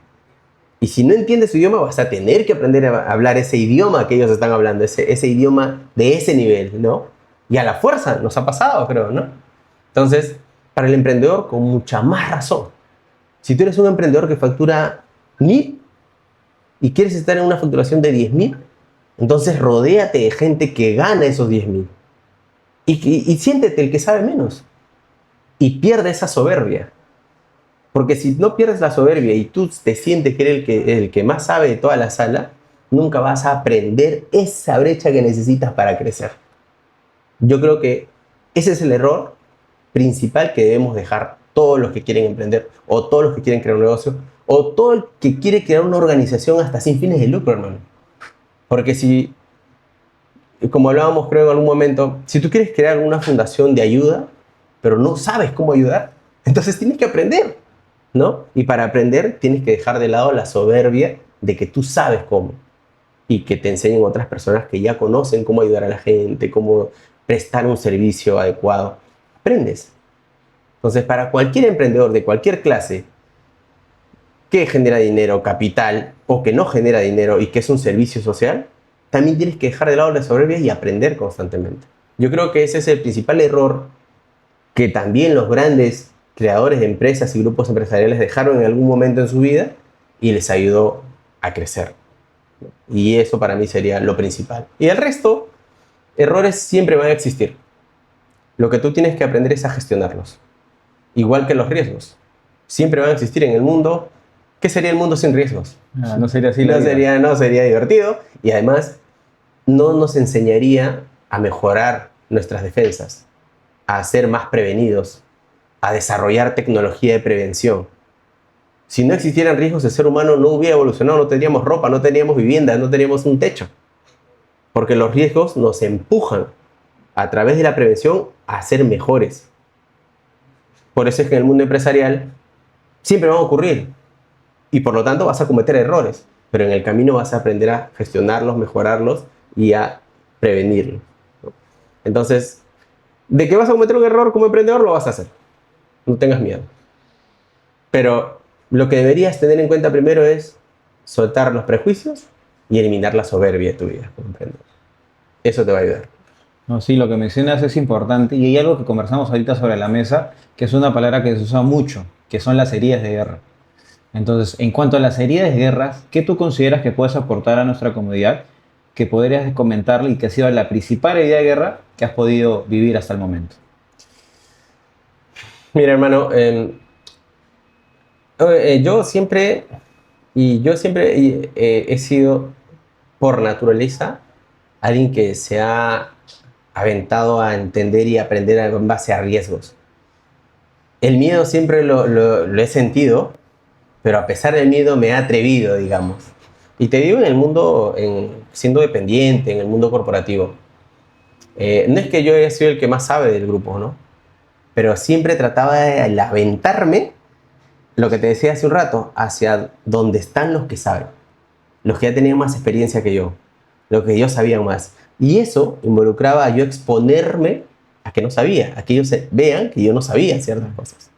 Y si no entiendes su idioma, vas a tener que aprender a hablar ese idioma que ellos están hablando, ese idioma de ese nivel, ¿no? Y a la fuerza, nos ha pasado, creo, ¿no? Entonces, para el emprendedor, con mucha más razón. Si tú eres un emprendedor que factura 1,000 y quieres estar en una facturación de 10,000, entonces rodéate de gente que gana esos 10,000. Y siéntete el que sabe menos. Y pierde esa soberbia. Porque si no pierdes la soberbia y tú te sientes que eres el que más sabe de toda la sala, nunca vas a aprender esa brecha que necesitas para crecer. Yo creo que ese es el error principal que debemos dejar todos los que quieren emprender, o todos los que quieren crear un negocio, o todo el que quiere crear una organización hasta sin fines de lucro, hermano. Porque si, como hablábamos creo en algún momento, si tú quieres crear una fundación de ayuda, pero no sabes cómo ayudar, entonces tienes que aprender, ¿no? Y para aprender tienes que dejar de lado la soberbia de que tú sabes cómo, y que te enseñen otras personas que ya conocen cómo ayudar a la gente, cómo prestar un servicio adecuado. Aprendes. Entonces, para cualquier emprendedor de cualquier clase que genera dinero, capital, o que no genera dinero y que es un servicio social, también tienes que dejar de lado la soberbia y aprender constantemente. Yo creo que ese es el principal error que también los grandes creadores de empresas y grupos empresariales dejaron en algún momento en su vida y les ayudó a crecer. Y eso para mí sería lo principal. Y el resto, errores siempre van a existir. Lo que tú tienes que aprender es a gestionarlos. Igual que los riesgos. Siempre van a existir en el mundo. ¿Qué sería el mundo sin riesgos? No sería así la vida. No sería divertido. Y además, no nos enseñaría a mejorar nuestras defensas, a ser más prevenidos, a desarrollar tecnología de prevención. Si no existieran riesgos, el ser humano no hubiera evolucionado, no tendríamos ropa, no tendríamos vivienda, no tendríamos un techo. Porque los riesgos nos empujan a través de la prevención a ser mejores. Por eso es que en el mundo empresarial siempre van a ocurrir y por lo tanto vas a cometer errores, pero en el camino vas a aprender a gestionarlos, mejorarlos y a prevenirlos. Entonces, de que vas a cometer un error como emprendedor, lo vas a hacer. No tengas miedo. Pero lo que deberías tener en cuenta primero es soltar los prejuicios y eliminar la soberbia de tu vida como emprendedor. Eso te va a ayudar. No, sí, lo que mencionas es importante y hay algo que conversamos ahorita sobre la mesa, que es una palabra que se usa mucho, que son las heridas de guerra. Entonces, en cuanto a las heridas de guerra, ¿qué tú consideras que puedes aportar a nuestra comunidad que podrías comentarle y que ha sido la principal herida de guerra que has podido vivir hasta el momento? Mira, hermano, yo siempre, he sido por naturaleza alguien que se ha aventado a entender y aprender en base a riesgos. El miedo siempre lo he sentido, pero a pesar del miedo me he atrevido, digamos. Y te digo en el mundo, siendo dependiente, en el mundo corporativo. No es que yo haya sido el que más sabe del grupo, ¿no? Pero siempre trataba de aventarme, lo que te decía hace un rato, hacia donde están los que saben, los que ya tenían más experiencia que yo, los que yo sabía más. Y eso involucraba a yo exponerme a que no sabía, a que ellos vean que yo no sabía ciertas cosas.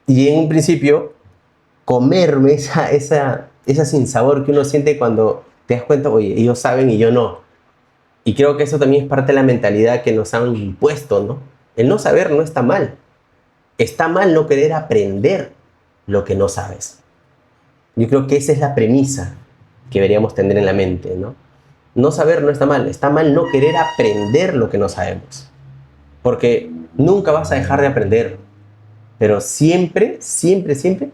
Y en un principio, comerme esa sinsabor que uno siente cuando te das cuenta, oye, ellos saben y yo no. Y creo que eso también es parte de la mentalidad que nos han impuesto, ¿no? El no saber no está mal. Está mal no querer aprender lo que no sabes. Yo creo que esa es la premisa que deberíamos tener en la mente, ¿no? No saber no está mal no querer aprender lo que no sabemos. Porque nunca vas a dejar de aprender, pero siempre, siempre, siempre,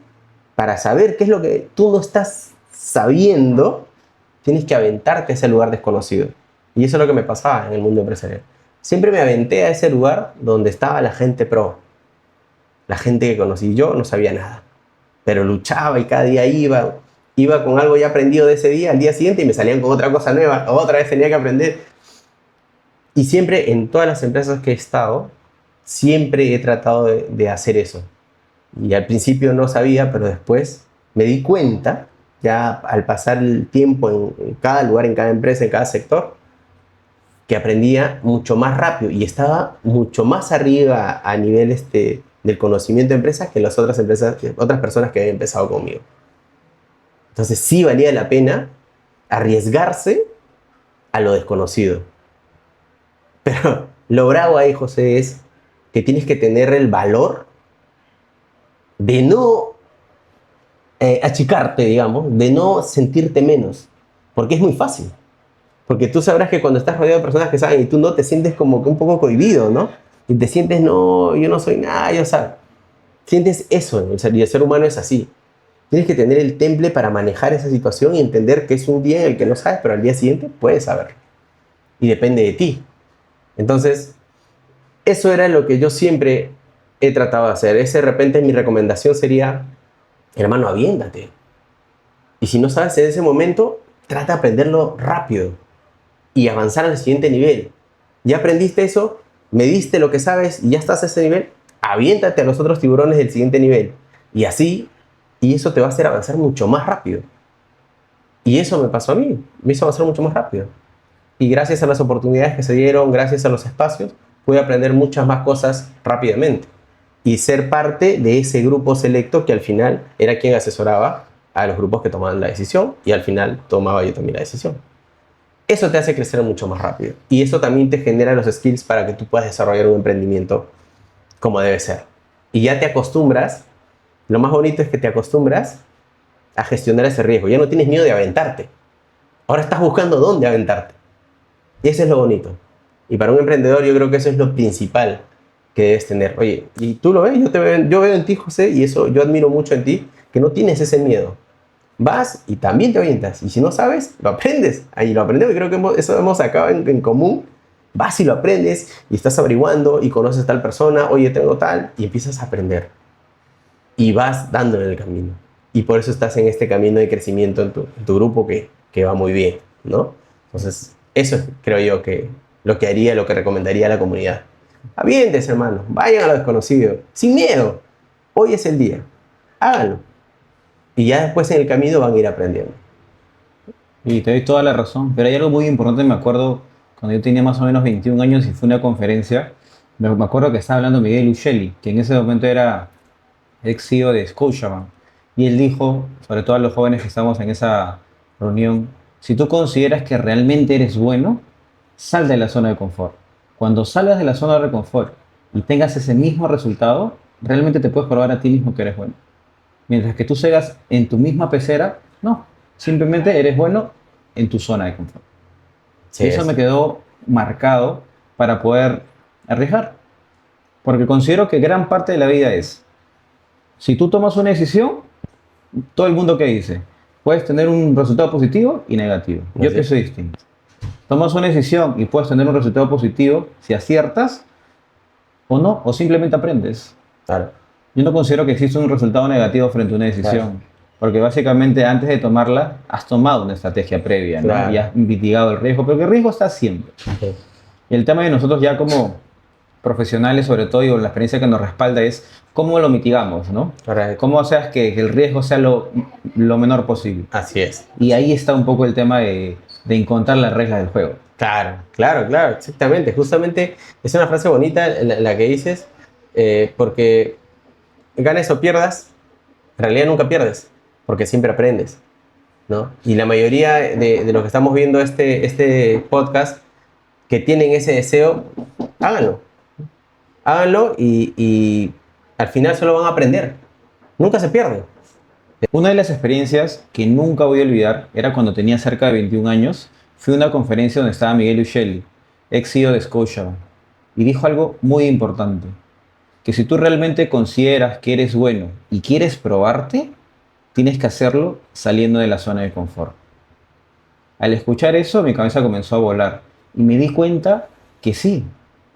para saber qué es lo que tú no estás sabiendo, tienes que aventarte a ese lugar desconocido. Y eso es lo que me pasaba en el mundo empresarial. Siempre me aventé a ese lugar donde estaba la gente pro, la gente que conocí. Yo no sabía nada, pero luchaba y cada día iba con algo ya aprendido de ese día, al día siguiente y me salían con otra cosa nueva, otra vez tenía que aprender. Y siempre en todas las empresas que he estado, siempre he tratado de hacer eso. Y al principio no sabía, pero después me di cuenta, ya al pasar el tiempo en cada lugar, en cada empresa, en cada sector, que aprendía mucho más rápido y estaba mucho más arriba a nivel del conocimiento de empresas que las otras empresas, otras personas que habían empezado conmigo. Entonces sí valía la pena arriesgarse a lo desconocido. Pero lo bravo ahí, José, es que tienes que tener el valor de no achicarte, digamos, de no sentirte menos, porque es muy fácil. Porque tú sabrás que cuando estás rodeado de personas que saben y tú no, te sientes como que un poco cohibido, ¿no? Y te sientes, no, yo no soy nada, yo sé. Sientes eso, y el ser humano es así. Tienes que tener el temple para manejar esa situación y entender que es un día en el que no sabes, pero al día siguiente puedes saber. Y depende de ti. Entonces, eso era lo que yo siempre he tratado de hacer. De repente mi recomendación sería, hermano, aviéntate. Y si no sabes en ese momento, trata de aprenderlo rápido y avanzar al siguiente nivel. Ya aprendiste eso, mediste lo que sabes y ya estás a ese nivel, aviéntate a los otros tiburones del siguiente nivel. Y así, y eso te va a hacer avanzar mucho más rápido. Y eso me pasó a mí, me hizo avanzar mucho más rápido. Y gracias a las oportunidades que se dieron, gracias a los espacios, pude aprender muchas más cosas rápidamente. Y ser parte de ese grupo selecto que al final era quien asesoraba a los grupos que tomaban la decisión y al final tomaba yo también la decisión. Eso te hace crecer mucho más rápido. Y eso también te genera los skills para que tú puedas desarrollar un emprendimiento como debe ser. Y ya te acostumbras, lo más bonito es que te acostumbras a gestionar ese riesgo. Ya no tienes miedo de aventarte. Ahora estás buscando dónde aventarte. Y eso es lo bonito. Y para un emprendedor yo creo que eso es lo principal que debes tener. Oye, y tú lo ves, yo veo en ti, José, y eso yo admiro mucho en ti, que no tienes ese miedo. Vas y también te avientas. Y si no sabes, lo aprendes. Ahí lo aprendemos y creo que eso hemos sacado en común. Vas y lo aprendes y estás averiguando y conoces a tal persona, oye, tengo tal, y empiezas a aprender. Y vas dándole el camino. Y por eso estás en este camino de crecimiento en tu grupo que va muy bien, ¿no? Entonces, eso es, creo yo, que lo que haría, lo que recomendaría a la comunidad. Aviéntense, hermano. Vayan a lo desconocido. Sin miedo. Hoy es el día. Háganlo. Y ya después en el camino van a ir aprendiendo. Y te doy toda la razón, pero hay algo muy importante, me acuerdo cuando yo tenía más o menos 21 años y fue una conferencia, me acuerdo que estaba hablando Miguel Uccelli, que en ese momento era ex CEO de Scotiabank. Y él dijo, sobre todo a los jóvenes que estamos en esa reunión, si tú consideras que realmente eres bueno, sal de la zona de confort. Cuando salgas de la zona de confort y tengas ese mismo resultado, realmente te puedes probar a ti mismo que eres bueno. Mientras que tú sigas en tu misma pecera, no, simplemente eres bueno en tu zona de confort. Sí, Y eso me quedó marcado para poder arriesgar. Porque considero que gran parte de la vida es, si tú tomas una decisión, todo el mundo que dice, puedes tener un resultado positivo y negativo. Yo así es. pienso distinto. Tomas una decisión y puedes tener un resultado positivo si aciertas o no, o simplemente aprendes. Claro, Yo no considero que exista un resultado negativo frente a una claro, decisión, porque básicamente antes de tomarla has tomado una estrategia previa, ¿no? Y claro. has mitigado el riesgo, porque el riesgo está siempre. Sí, Y el tema de nosotros ya como profesionales, sobre todo, y con la experiencia que nos respalda, es cómo lo mitigamos, ¿no? correcto. Cómo haces que el riesgo sea lo menor posible. Así es. Y ahí está un poco el tema de encontrar las reglas del juego. Claro, claro, claro, exactamente. Justamente es una frase bonita la que dices, porque ganes o pierdas, en realidad nunca pierdes, porque siempre aprendes, ¿no? Y la mayoría de los que estamos viendo este podcast, que tienen ese deseo, háganlo. Háganlo y al final solo van a aprender. Nunca se pierde. Una de las experiencias que nunca voy a olvidar era cuando tenía cerca de 21 años. Fui a una conferencia donde estaba Miguel Uccelli, ex CEO de Scotiabank, y dijo algo muy importante, que si tú realmente consideras que eres bueno y quieres probarte, tienes que hacerlo saliendo de la zona de confort. Al escuchar eso, mi cabeza comenzó a volar y me di cuenta que sí,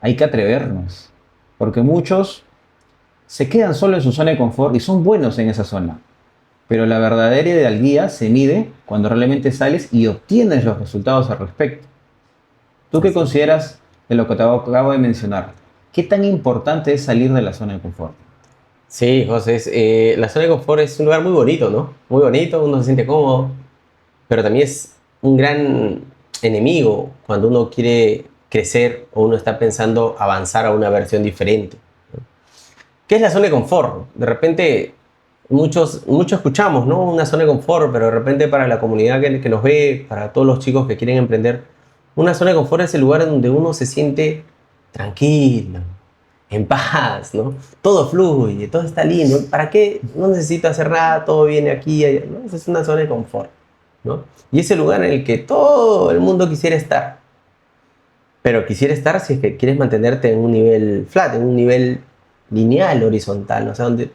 hay que atrevernos, porque muchos se quedan solo en su zona de confort y son buenos en esa zona. Pero la verdadera hidalguía se mide cuando realmente sales y obtienes los resultados al respecto. ¿Tú qué Así. consideras de lo que te acabo de mencionar? ¿Qué tan importante es salir de la zona de confort? Sí, José, la zona de confort es un lugar muy bonito, ¿no? Muy bonito, uno se siente cómodo, pero también es un gran enemigo cuando uno quiere crecer o uno está pensando avanzar a una versión diferente. ¿Qué es la zona de confort? De repente, muchos escuchamos, ¿no? Una zona de confort, pero de repente para la comunidad que nos ve, para todos los chicos que quieren emprender, una zona de confort es el lugar donde uno se siente tranquilo, en paz, ¿no? Todo fluye, todo está lindo. ¿Para qué? No necesito hacer nada, todo viene aquí y allá, ¿no? Esa es una zona de confort, ¿no? Y es el lugar en el que todo el mundo quisiera estar. Pero quisiera estar si es que quieres mantenerte en un nivel flat, en un nivel lineal, horizontal, ¿no? O sea, donde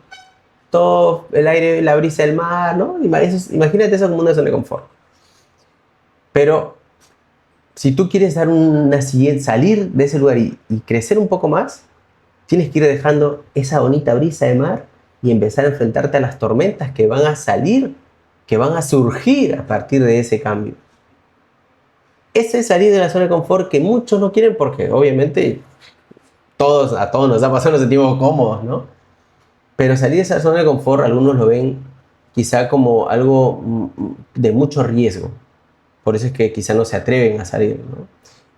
todo el aire, la brisa del mar, ¿no? Imagínate eso como una zona de confort. Pero si tú quieres dar una siguiente, salir de ese lugar y crecer un poco más, tienes que ir dejando esa bonita brisa de mar y empezar a enfrentarte a las tormentas que van a salir, que van a surgir a partir de ese cambio. Ese es salir de la zona de confort que muchos no quieren porque obviamente a todos nos ha pasado, nos sentimos cómodos, ¿no? Pero salir de esa zona de confort, algunos lo ven quizá como algo de mucho riesgo. Por eso es que quizá no se atreven a salir, ¿no?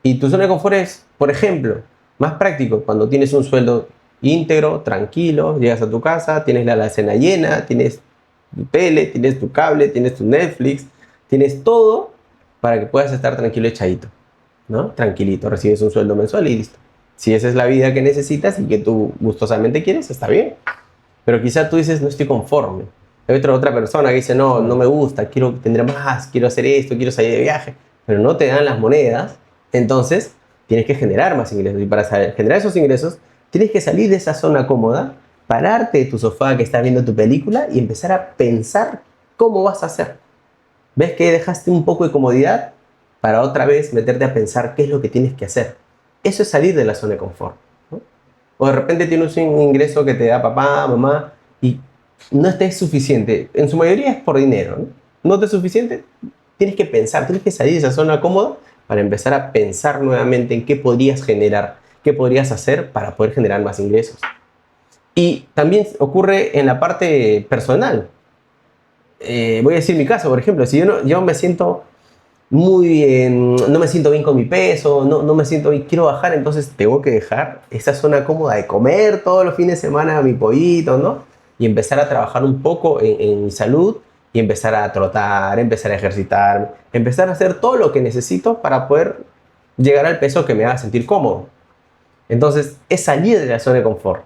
Y tu zona de confort es, por ejemplo, más práctico, cuando tienes un sueldo íntegro, tranquilo, llegas a tu casa, tienes la alacena llena, tienes tu tele, tienes tu cable, tienes tu Netflix, tienes todo para que puedas estar tranquilo echadito, ¿no? Tranquilito, recibes un sueldo mensual y listo. Si esa es la vida que necesitas y que tú gustosamente quieres, está bien. Pero quizá tú dices, no estoy conforme. Hay otra persona que dice, no, no me gusta, quiero tener más, quiero hacer esto, quiero salir de viaje, pero no te dan las monedas, entonces tienes que generar más ingresos. Y para generar esos ingresos, tienes que salir de esa zona cómoda, pararte de tu sofá que estás viendo tu película y empezar a pensar cómo vas a hacer. ¿Ves que dejaste un poco de comodidad para otra vez meterte a pensar qué es lo que tienes que hacer? Eso es salir de la zona de confort, ¿no? O de repente tienes un ingreso que te da papá, mamá, y no te es suficiente. En su mayoría es por dinero, ¿no? No te es suficiente, tienes que pensar, tienes que salir de esa zona cómoda para empezar a pensar nuevamente en qué podrías generar, qué podrías hacer para poder generar más ingresos. Y también ocurre en la parte personal. Voy a decir mi caso, por ejemplo, si yo me siento no me siento bien con mi peso, no me siento bien, quiero bajar, entonces tengo que dejar esa zona cómoda de comer todos los fines de semana mi pollito, ¿no? y empezar a trabajar un poco en mi salud y empezar a trotar, empezar a ejercitar, empezar a hacer todo lo que necesito para poder llegar al peso que me haga sentir cómodo. Entonces, es salir de la zona de confort,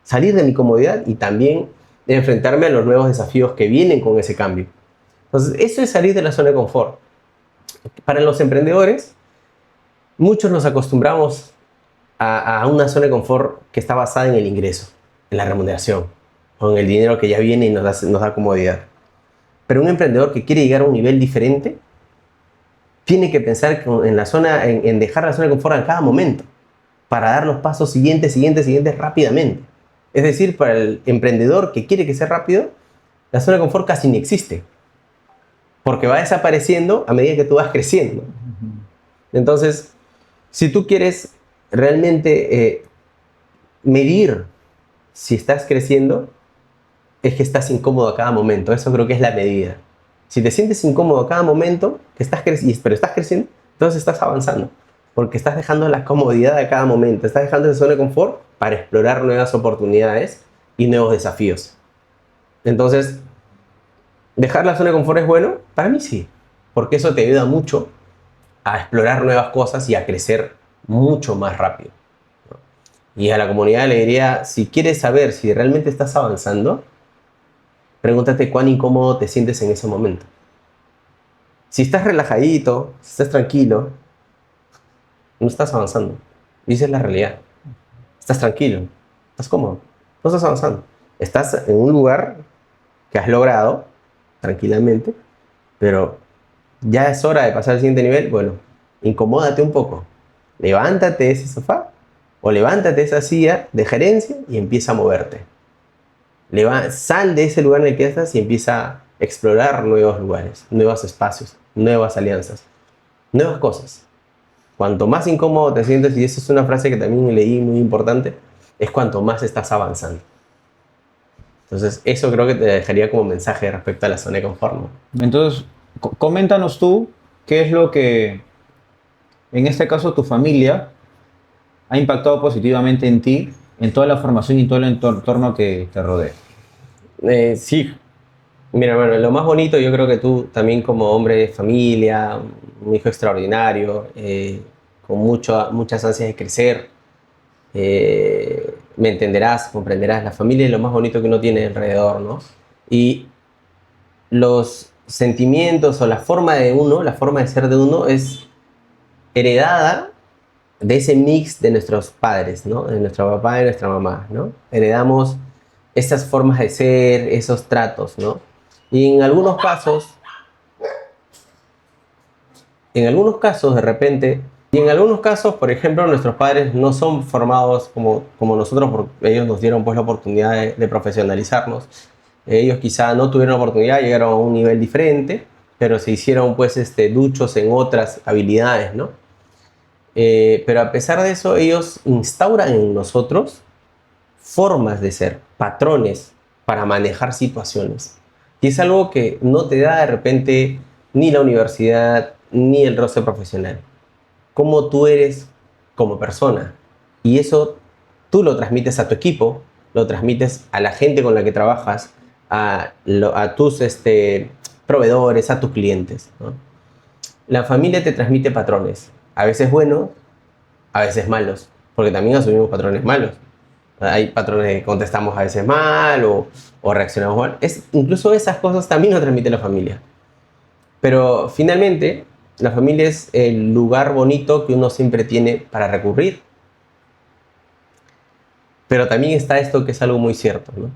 salir de mi comodidad y también enfrentarme a los nuevos desafíos que vienen con ese cambio. Entonces, eso es salir de la zona de confort. Para los emprendedores, muchos nos acostumbramos a una zona de confort que está basada en el ingreso, en la remuneración, o en el dinero que ya viene y nos da comodidad. Pero un emprendedor que quiere llegar a un nivel diferente, tiene que pensar en dejar la zona de confort a cada momento, para dar los pasos siguientes rápidamente. Es decir, para el emprendedor que quiere que sea rápido, la zona de confort casi ni existe, porque va desapareciendo a medida que tú vas creciendo. Entonces, si tú quieres realmente medir si estás creciendo, es que estás incómodo a cada momento. Eso creo que es la medida. Si te sientes incómodo a cada momento, pero estás creciendo, entonces estás avanzando. Porque estás dejando la comodidad a cada momento. Estás dejando esa zona de confort para explorar nuevas oportunidades y nuevos desafíos. Entonces, ¿dejar la zona de confort es bueno? Para mí sí. Porque eso te ayuda mucho a explorar nuevas cosas y a crecer mucho más rápido. Y a la comunidad le diría, si quieres saber si realmente estás avanzando, pregúntate cuán incómodo te sientes en ese momento. Si estás relajadito, si estás tranquilo, no estás avanzando. Y esa es la realidad. Estás tranquilo, estás cómodo, no estás avanzando. Estás en un lugar que has logrado tranquilamente, pero ya es hora de pasar al siguiente nivel. Bueno, incomódate un poco. Levántate de ese sofá o levántate de esa silla de gerencia y empieza a moverte. Sal de ese lugar en el que estás y empieza a explorar nuevos lugares, nuevos espacios, nuevas alianzas, nuevas cosas. Cuanto más incómodo te sientes, y esa es una frase que también leí muy importante, es cuanto más estás avanzando. Entonces, eso creo que te dejaría como mensaje respecto a la zona de confort, ¿no? Entonces, coméntanos tú qué es lo que, en este caso, tu familia ha impactado positivamente en ti, en toda la formación y todo el entorno que te rodea. Sí, mira, bueno, lo más bonito, yo creo que tú también como hombre de familia, un hijo extraordinario, con muchas ansias de crecer, me entenderás, comprenderás, la familia es lo más bonito que uno tiene alrededor, ¿no? Y los sentimientos o la forma de uno, la forma de ser de uno es heredada de ese mix de nuestros padres, ¿no? De nuestro papá y nuestra mamá, ¿no? Heredamos esas formas de ser, esos tratos, ¿no? Y de repente, y en algunos casos, por ejemplo, nuestros padres no son formados como nosotros, porque ellos nos dieron pues la oportunidad de profesionalizarnos. Ellos quizá no tuvieron la oportunidad, llegaron a un nivel diferente, pero se hicieron pues duchos en otras habilidades, ¿no? Pero a pesar de eso, ellos instauran en nosotros formas de ser, patrones para manejar situaciones. Y es algo que no te da de repente ni la universidad ni el roce profesional. Cómo tú eres como persona. Y eso tú lo transmites a tu equipo, lo transmites a la gente con la que trabajas, a tus proveedores, a tus clientes, ¿no? La familia te transmite patrones, a veces buenos, a veces malos, porque también asumimos patrones malos. Hay patrones que contestamos a veces mal o reaccionamos mal. Incluso esas cosas también nos transmite la familia. Pero finalmente, la familia es el lugar bonito que uno siempre tiene para recurrir. Pero también está esto que es algo muy cierto, ¿no?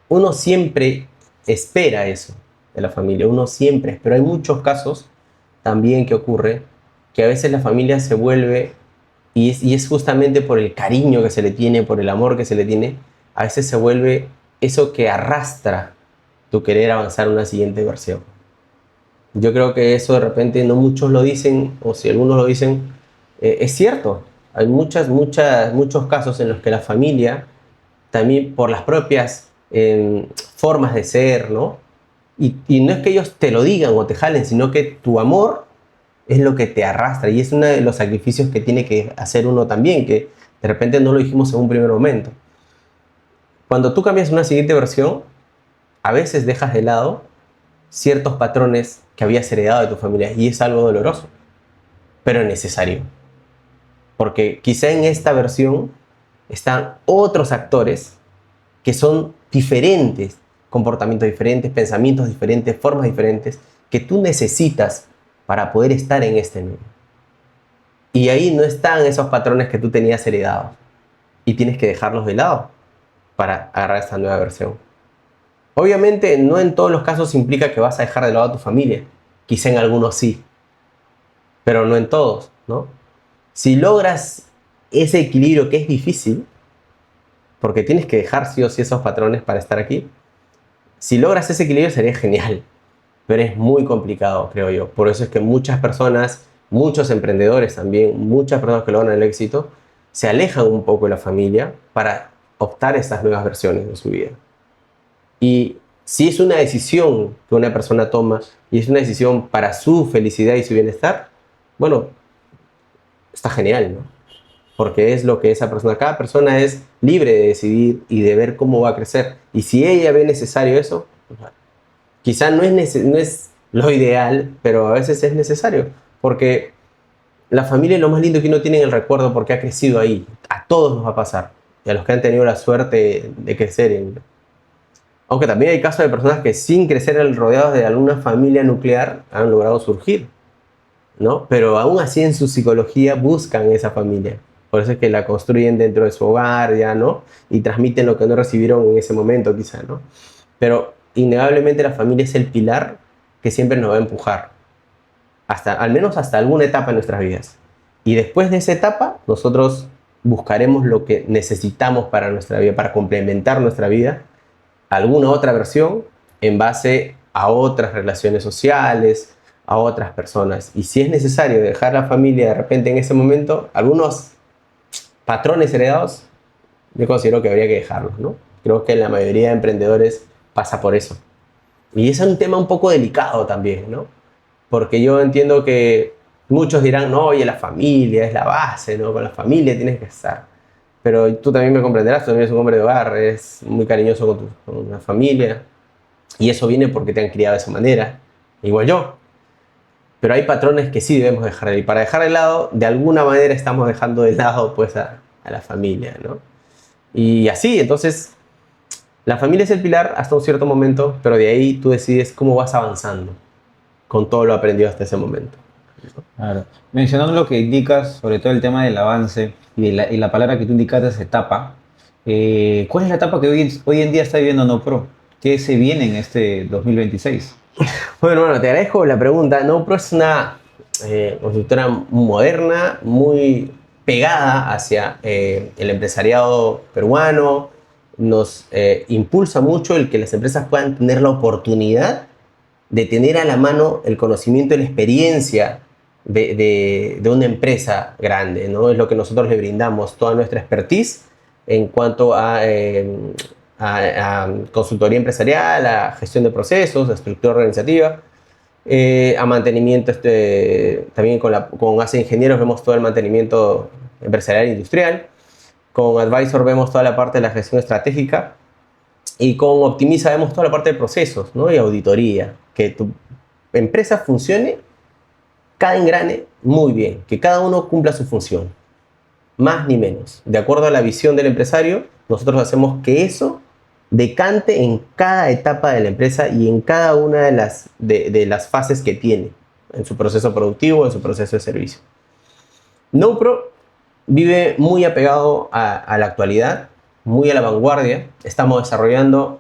Uno siempre espera eso de la familia, uno siempre, pero hay muchos casos también que ocurre que a veces la familia se vuelve, y es justamente por el cariño que se le tiene, por el amor que se le tiene, a veces se vuelve eso que arrastra tu querer avanzar a una siguiente versión. Yo creo que eso de repente no muchos lo dicen, o si algunos lo dicen, es cierto. Hay muchos casos en los que la familia, también por las propias formas de ser, ¿no? Y no es que ellos te lo digan o te jalen, sino que tu amor es lo que te arrastra y es uno de los sacrificios que tiene que hacer uno también, que de repente no lo dijimos en un primer momento. Cuando tú cambias a una siguiente versión, a veces dejas de lado ciertos patrones que habías heredado de tu familia y es algo doloroso, pero necesario. Porque quizá en esta versión están otros actores que son diferentes, comportamientos diferentes, pensamientos diferentes, formas diferentes, que tú necesitas para poder estar en este mundo. Y ahí no están esos patrones que tú tenías heredados y tienes que dejarlos de lado para agarrar esta nueva versión. Obviamente no en todos los casos implica que vas a dejar de lado a tu familia, quizá en algunos sí, pero no en todos, ¿no? Si logras ese equilibrio que es difícil, porque tienes que dejar sí o sí esos patrones para estar aquí, si logras ese equilibrio sería genial, pero es muy complicado, creo yo. Por eso es que muchas personas, muchos emprendedores también, muchas personas que logran el éxito, se alejan un poco de la familia para optar a estas nuevas versiones de su vida. Y si es una decisión que una persona toma y es una decisión para su felicidad y su bienestar, bueno, está genial, ¿no? Porque es lo que esa persona, cada persona es libre de decidir y de ver cómo va a crecer. Y si ella ve necesario eso, quizá no es lo ideal, pero a veces es necesario. Porque la familia es lo más lindo que uno tiene en el recuerdo porque ha crecido ahí. A todos nos va a pasar. Y a los que han tenido la suerte de crecer en... Aunque también hay casos de personas que sin crecer rodeados de alguna familia nuclear han logrado surgir, ¿no? Pero aún así en su psicología buscan esa familia. Por eso es que la construyen dentro de su hogar, ya, ¿no? Y transmiten lo que no recibieron en ese momento, quizá, ¿no? Pero innegablemente la familia es el pilar que siempre nos va a empujar, al menos hasta alguna etapa en nuestras vidas. Y después de esa etapa, nosotros buscaremos lo que necesitamos para nuestra vida, para complementar nuestra vida, alguna otra versión en base a otras relaciones sociales, a otras personas. Y si es necesario dejar la familia de repente en ese momento, algunos patrones heredados, yo considero que habría que dejarlos, ¿no? Creo que la mayoría de emprendedores pasa por eso. Y ese es un tema un poco delicado también, ¿no? Porque yo entiendo que muchos dirán, no, oye, la familia es la base, ¿no? Con la familia tienes que estar. Pero tú también me comprenderás, tú también eres un hombre de hogar, eres muy cariñoso con la familia. Y eso viene porque te han criado de esa manera, igual yo. Pero hay patrones que sí debemos dejar de lado. Y para dejar de lado, de alguna manera estamos dejando de lado pues a la familia, ¿no? Y así, entonces, la familia es el pilar hasta un cierto momento, pero de ahí tú decides cómo vas avanzando con todo lo aprendido hasta ese momento. Claro. Mencionando lo que indicas, sobre todo el tema del avance y la palabra que tú indicaste es etapa, ¿cuál es la etapa que hoy en día está viviendo NoPro? ¿Qué se viene en este 2026? Bueno, te agradezco la pregunta. NoPro es una constructora moderna, muy pegada hacia el empresariado peruano. Nos impulsa mucho el que las empresas puedan tener la oportunidad de tener a la mano el conocimiento y la experiencia de una empresa grande, ¿no? Es lo que nosotros le brindamos, toda nuestra expertise en cuanto a consultoría empresarial, a gestión de procesos, a estructura organizativa, a mantenimiento, también con ACE Ingenieros vemos todo el mantenimiento empresarial e industrial, con Advisor vemos toda la parte de la gestión estratégica y con Optimiza vemos toda la parte de procesos, ¿no? Y auditoría, que tu empresa funcione, cada engrane muy bien, que cada uno cumpla su función, más ni menos. De acuerdo a la visión del empresario, nosotros hacemos que eso decante en cada etapa de la empresa y en cada una de las fases que tiene, en su proceso productivo, en su proceso de servicio. NoPro vive muy apegado a la actualidad, muy a la vanguardia. Estamos desarrollando,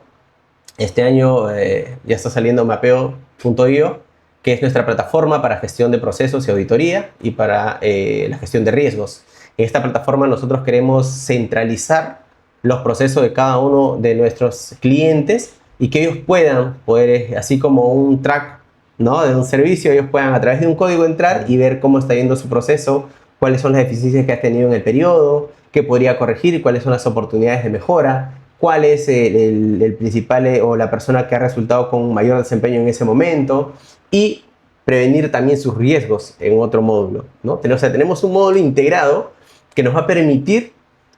este año ya está saliendo Mapeo.io, que es nuestra plataforma para gestión de procesos y auditoría y para la gestión de riesgos. En esta plataforma nosotros queremos centralizar los procesos de cada uno de nuestros clientes y que ellos puedan poder, así como un track, ¿no?, de un servicio, ellos puedan a través de un código entrar y ver cómo está yendo su proceso, cuáles son las deficiencias que ha tenido en el periodo, qué podría corregir, cuáles son las oportunidades de mejora, cuál es el principal o la persona que ha resultado con mayor desempeño en ese momento y prevenir también sus riesgos en otro módulo, ¿no? O sea, tenemos un módulo integrado que nos va a permitir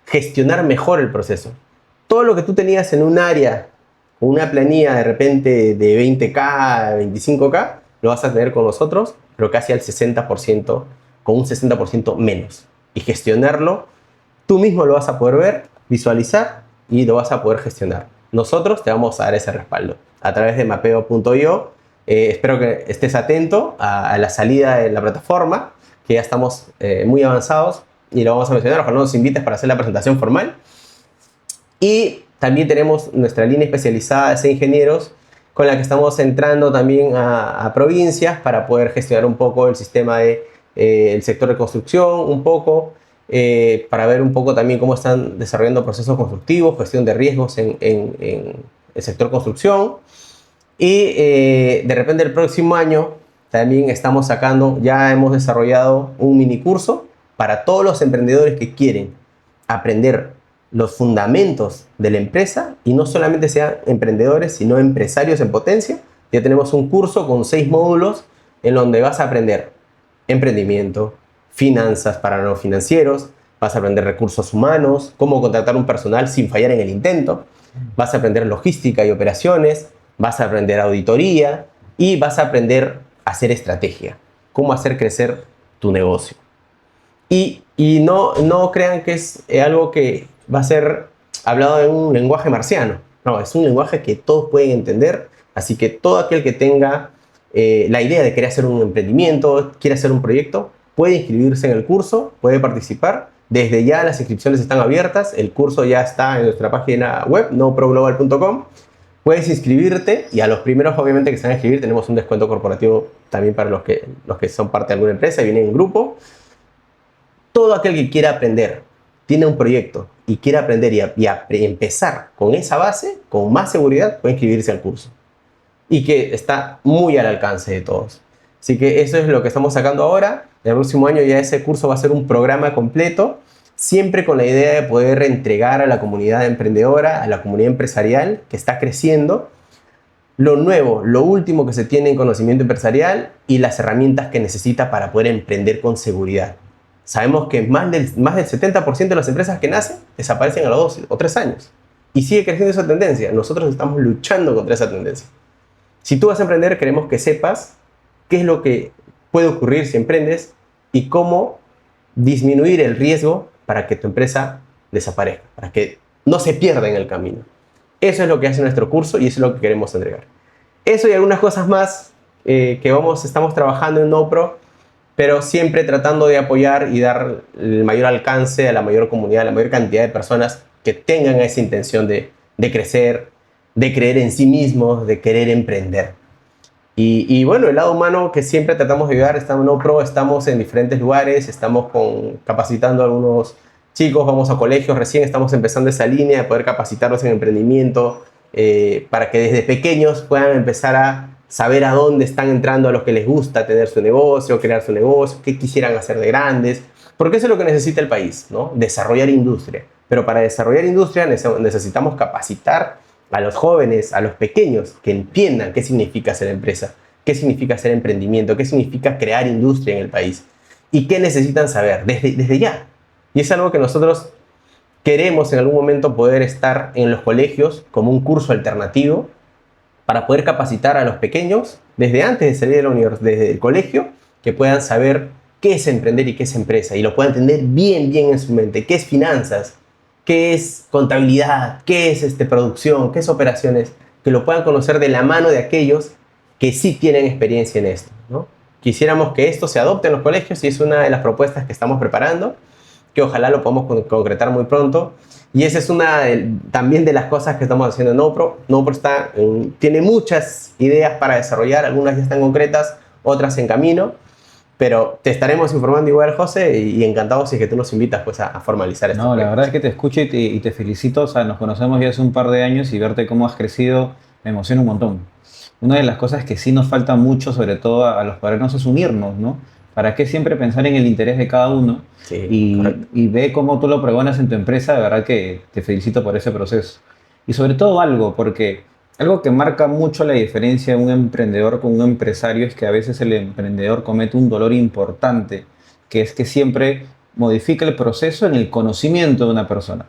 gestionar mejor el proceso. todo lo que tú tenías en un área, con una planilla de repente de 20K, 25K, lo vas a tener con nosotros, pero casi al 60%, con un 60% menos. Y gestionarlo, tú mismo lo vas a poder ver, visualizar y lo vas a poder gestionar. Nosotros te vamos a dar ese respaldo a través de mapeo.io. Espero que estés atento a la salida de la plataforma, que ya estamos muy avanzados y lo vamos a mencionar. Ojalá nos invites para hacer la presentación formal. Y también tenemos nuestra línea especializada de ingenieros, con la que estamos entrando también a provincias para poder gestionar un poco el sistema el sector de construcción, un poco, para ver un poco también cómo están desarrollando procesos constructivos, gestión de riesgos en el sector construcción. Y de repente el próximo año también estamos sacando, ya hemos desarrollado un mini curso para todos los emprendedores que quieren aprender los fundamentos de la empresa, y no solamente sean emprendedores, sino empresarios en potencia. Ya tenemos un curso con 6 módulos en donde vas a aprender emprendimiento, finanzas para no financieros, vas a aprender recursos humanos, cómo contratar un personal sin fallar en el intento, vas a aprender logística y operaciones, vas a aprender auditoría y vas a aprender a hacer estrategia, cómo hacer crecer tu negocio. Y no crean que es algo que va a ser hablado en un lenguaje marciano. No, es un lenguaje que todos pueden entender. Así que todo aquel que tenga la idea de querer hacer un emprendimiento, quiere hacer un proyecto, puede inscribirse en el curso, puede participar. Desde ya las inscripciones están abiertas. El curso ya está en nuestra página web, noproglobal.com. Puedes inscribirte y a los primeros, obviamente, que se van a inscribir, tenemos un descuento corporativo también para los que son parte de alguna empresa y vienen en grupo. Todo aquel que quiera aprender, tiene un proyecto y quiere aprender y empezar con esa base, con más seguridad, puede inscribirse al curso. Y que está muy al alcance de todos. Así que eso es lo que estamos sacando ahora. El próximo año ya ese curso va a ser un programa completo, siempre con la idea de poder entregar a la comunidad emprendedora, a la comunidad empresarial que está creciendo, lo nuevo, lo último que se tiene en conocimiento empresarial y las herramientas que necesita para poder emprender con seguridad. Sabemos que más del 70% de las empresas que nacen desaparecen a los 2 o 3 años. Y sigue creciendo esa tendencia. Nosotros estamos luchando contra esa tendencia. Si tú vas a emprender, queremos que sepas qué es lo que puede ocurrir si emprendes y cómo disminuir el riesgo para que tu empresa desaparezca, para que no se pierda en el camino. Eso es lo que hace nuestro curso y eso es lo que queremos entregar. Eso y algunas cosas más que estamos trabajando en NoPro, pero siempre tratando de apoyar y dar el mayor alcance a la mayor comunidad, a la mayor cantidad de personas que tengan esa intención de crecer, de creer en sí mismos, de querer emprender. Y bueno, el lado humano que siempre tratamos de ayudar, estamos en NoPro, estamos en diferentes lugares, estamos capacitando a algunos chicos, vamos a colegios, recién estamos empezando esa línea de poder capacitarlos en emprendimiento, para que desde pequeños puedan empezar a saber a dónde están entrando, a los que les gusta tener su negocio, crear su negocio, qué quisieran hacer de grandes, porque eso es lo que necesita el país, ¿no? Desarrollar industria. Pero para desarrollar industria necesitamos capacitar a los jóvenes, a los pequeños, que entiendan qué significa ser empresa, qué significa hacer emprendimiento, qué significa crear industria en el país y qué necesitan saber desde ya. Y es algo que nosotros queremos en algún momento poder estar en los colegios como un curso alternativo para poder capacitar a los pequeños desde antes de salir de la universidad, desde el colegio, que puedan saber qué es emprender y qué es empresa y lo puedan entender bien en su mente, qué es finanzas, qué es contabilidad, qué es producción, qué es operaciones, que lo puedan conocer de la mano de aquellos que sí tienen experiencia en esto, ¿no? Quisiéramos que esto se adopte en los colegios y es una de las propuestas que estamos preparando, que ojalá lo podamos concretar muy pronto. Y esa es una también de las cosas que estamos haciendo en NoPro. NoPro tiene muchas ideas para desarrollar, algunas ya están concretas, otras en camino, pero te estaremos informando igual, José, y encantado si es que tú nos invitas pues, a formalizar esto. No, la verdad es que te escucho y te felicito. O sea, nos conocemos ya hace un par de años y verte cómo has crecido me emociona un montón. Una de las cosas que sí nos falta mucho, sobre todo a los padrinos, es unirnos, ¿no? ¿Para qué siempre pensar en el interés de cada uno? Sí, Y ve cómo tú lo pregonas en tu empresa, de verdad que te felicito por ese proceso. Y sobre todo porque algo que marca mucho la diferencia de un emprendedor con un empresario es que a veces el emprendedor comete un dolor importante, que es que siempre modifica el proceso en el conocimiento de una persona.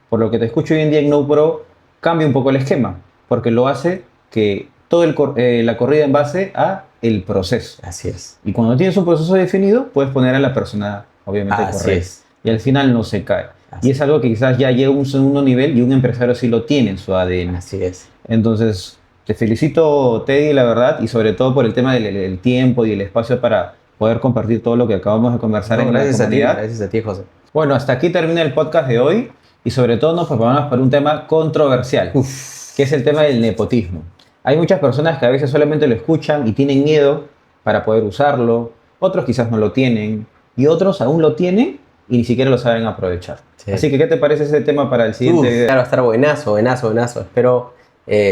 Por lo que te escucho hoy en día en NoPro cambia un poco el esquema, porque lo hace que la corrida en base a el proceso. Así es. Y cuando tienes un proceso definido, puedes poner a la persona, obviamente, Así correcta. es. Y al final no se cae. Así Y es algo que quizás ya llega a un segundo nivel y un empresario sí lo tiene en su ADN. Así es. Entonces, te felicito, Teddy, la verdad, y sobre todo por el tema del tiempo y el espacio para poder compartir todo lo que acabamos de conversar en la comunidad. Gracias a ti, José. Bueno, hasta aquí termina el podcast de hoy y sobre todo nos preparamos para un tema controversial, que es el tema del nepotismo. Hay muchas personas que a veces solamente lo escuchan y tienen miedo para poder usarlo, otros quizás no lo tienen y otros aún lo tienen y ni siquiera lo saben aprovechar. Sí. Así que, ¿qué te parece ese tema para el siguiente video? Claro, va a estar buenazo, buenazo, buenazo. Espero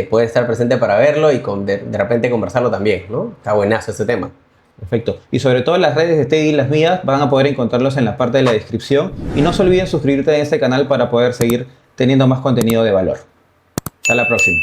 poder estar presente para verlo y de repente conversarlo también, ¿no? Está buenazo ese tema. Perfecto. Y sobre todo las redes de Teddy y las mías van a poder encontrarlos en la parte de la descripción. Y no se olviden suscribirte a este canal para poder seguir teniendo más contenido de valor. Hasta la próxima.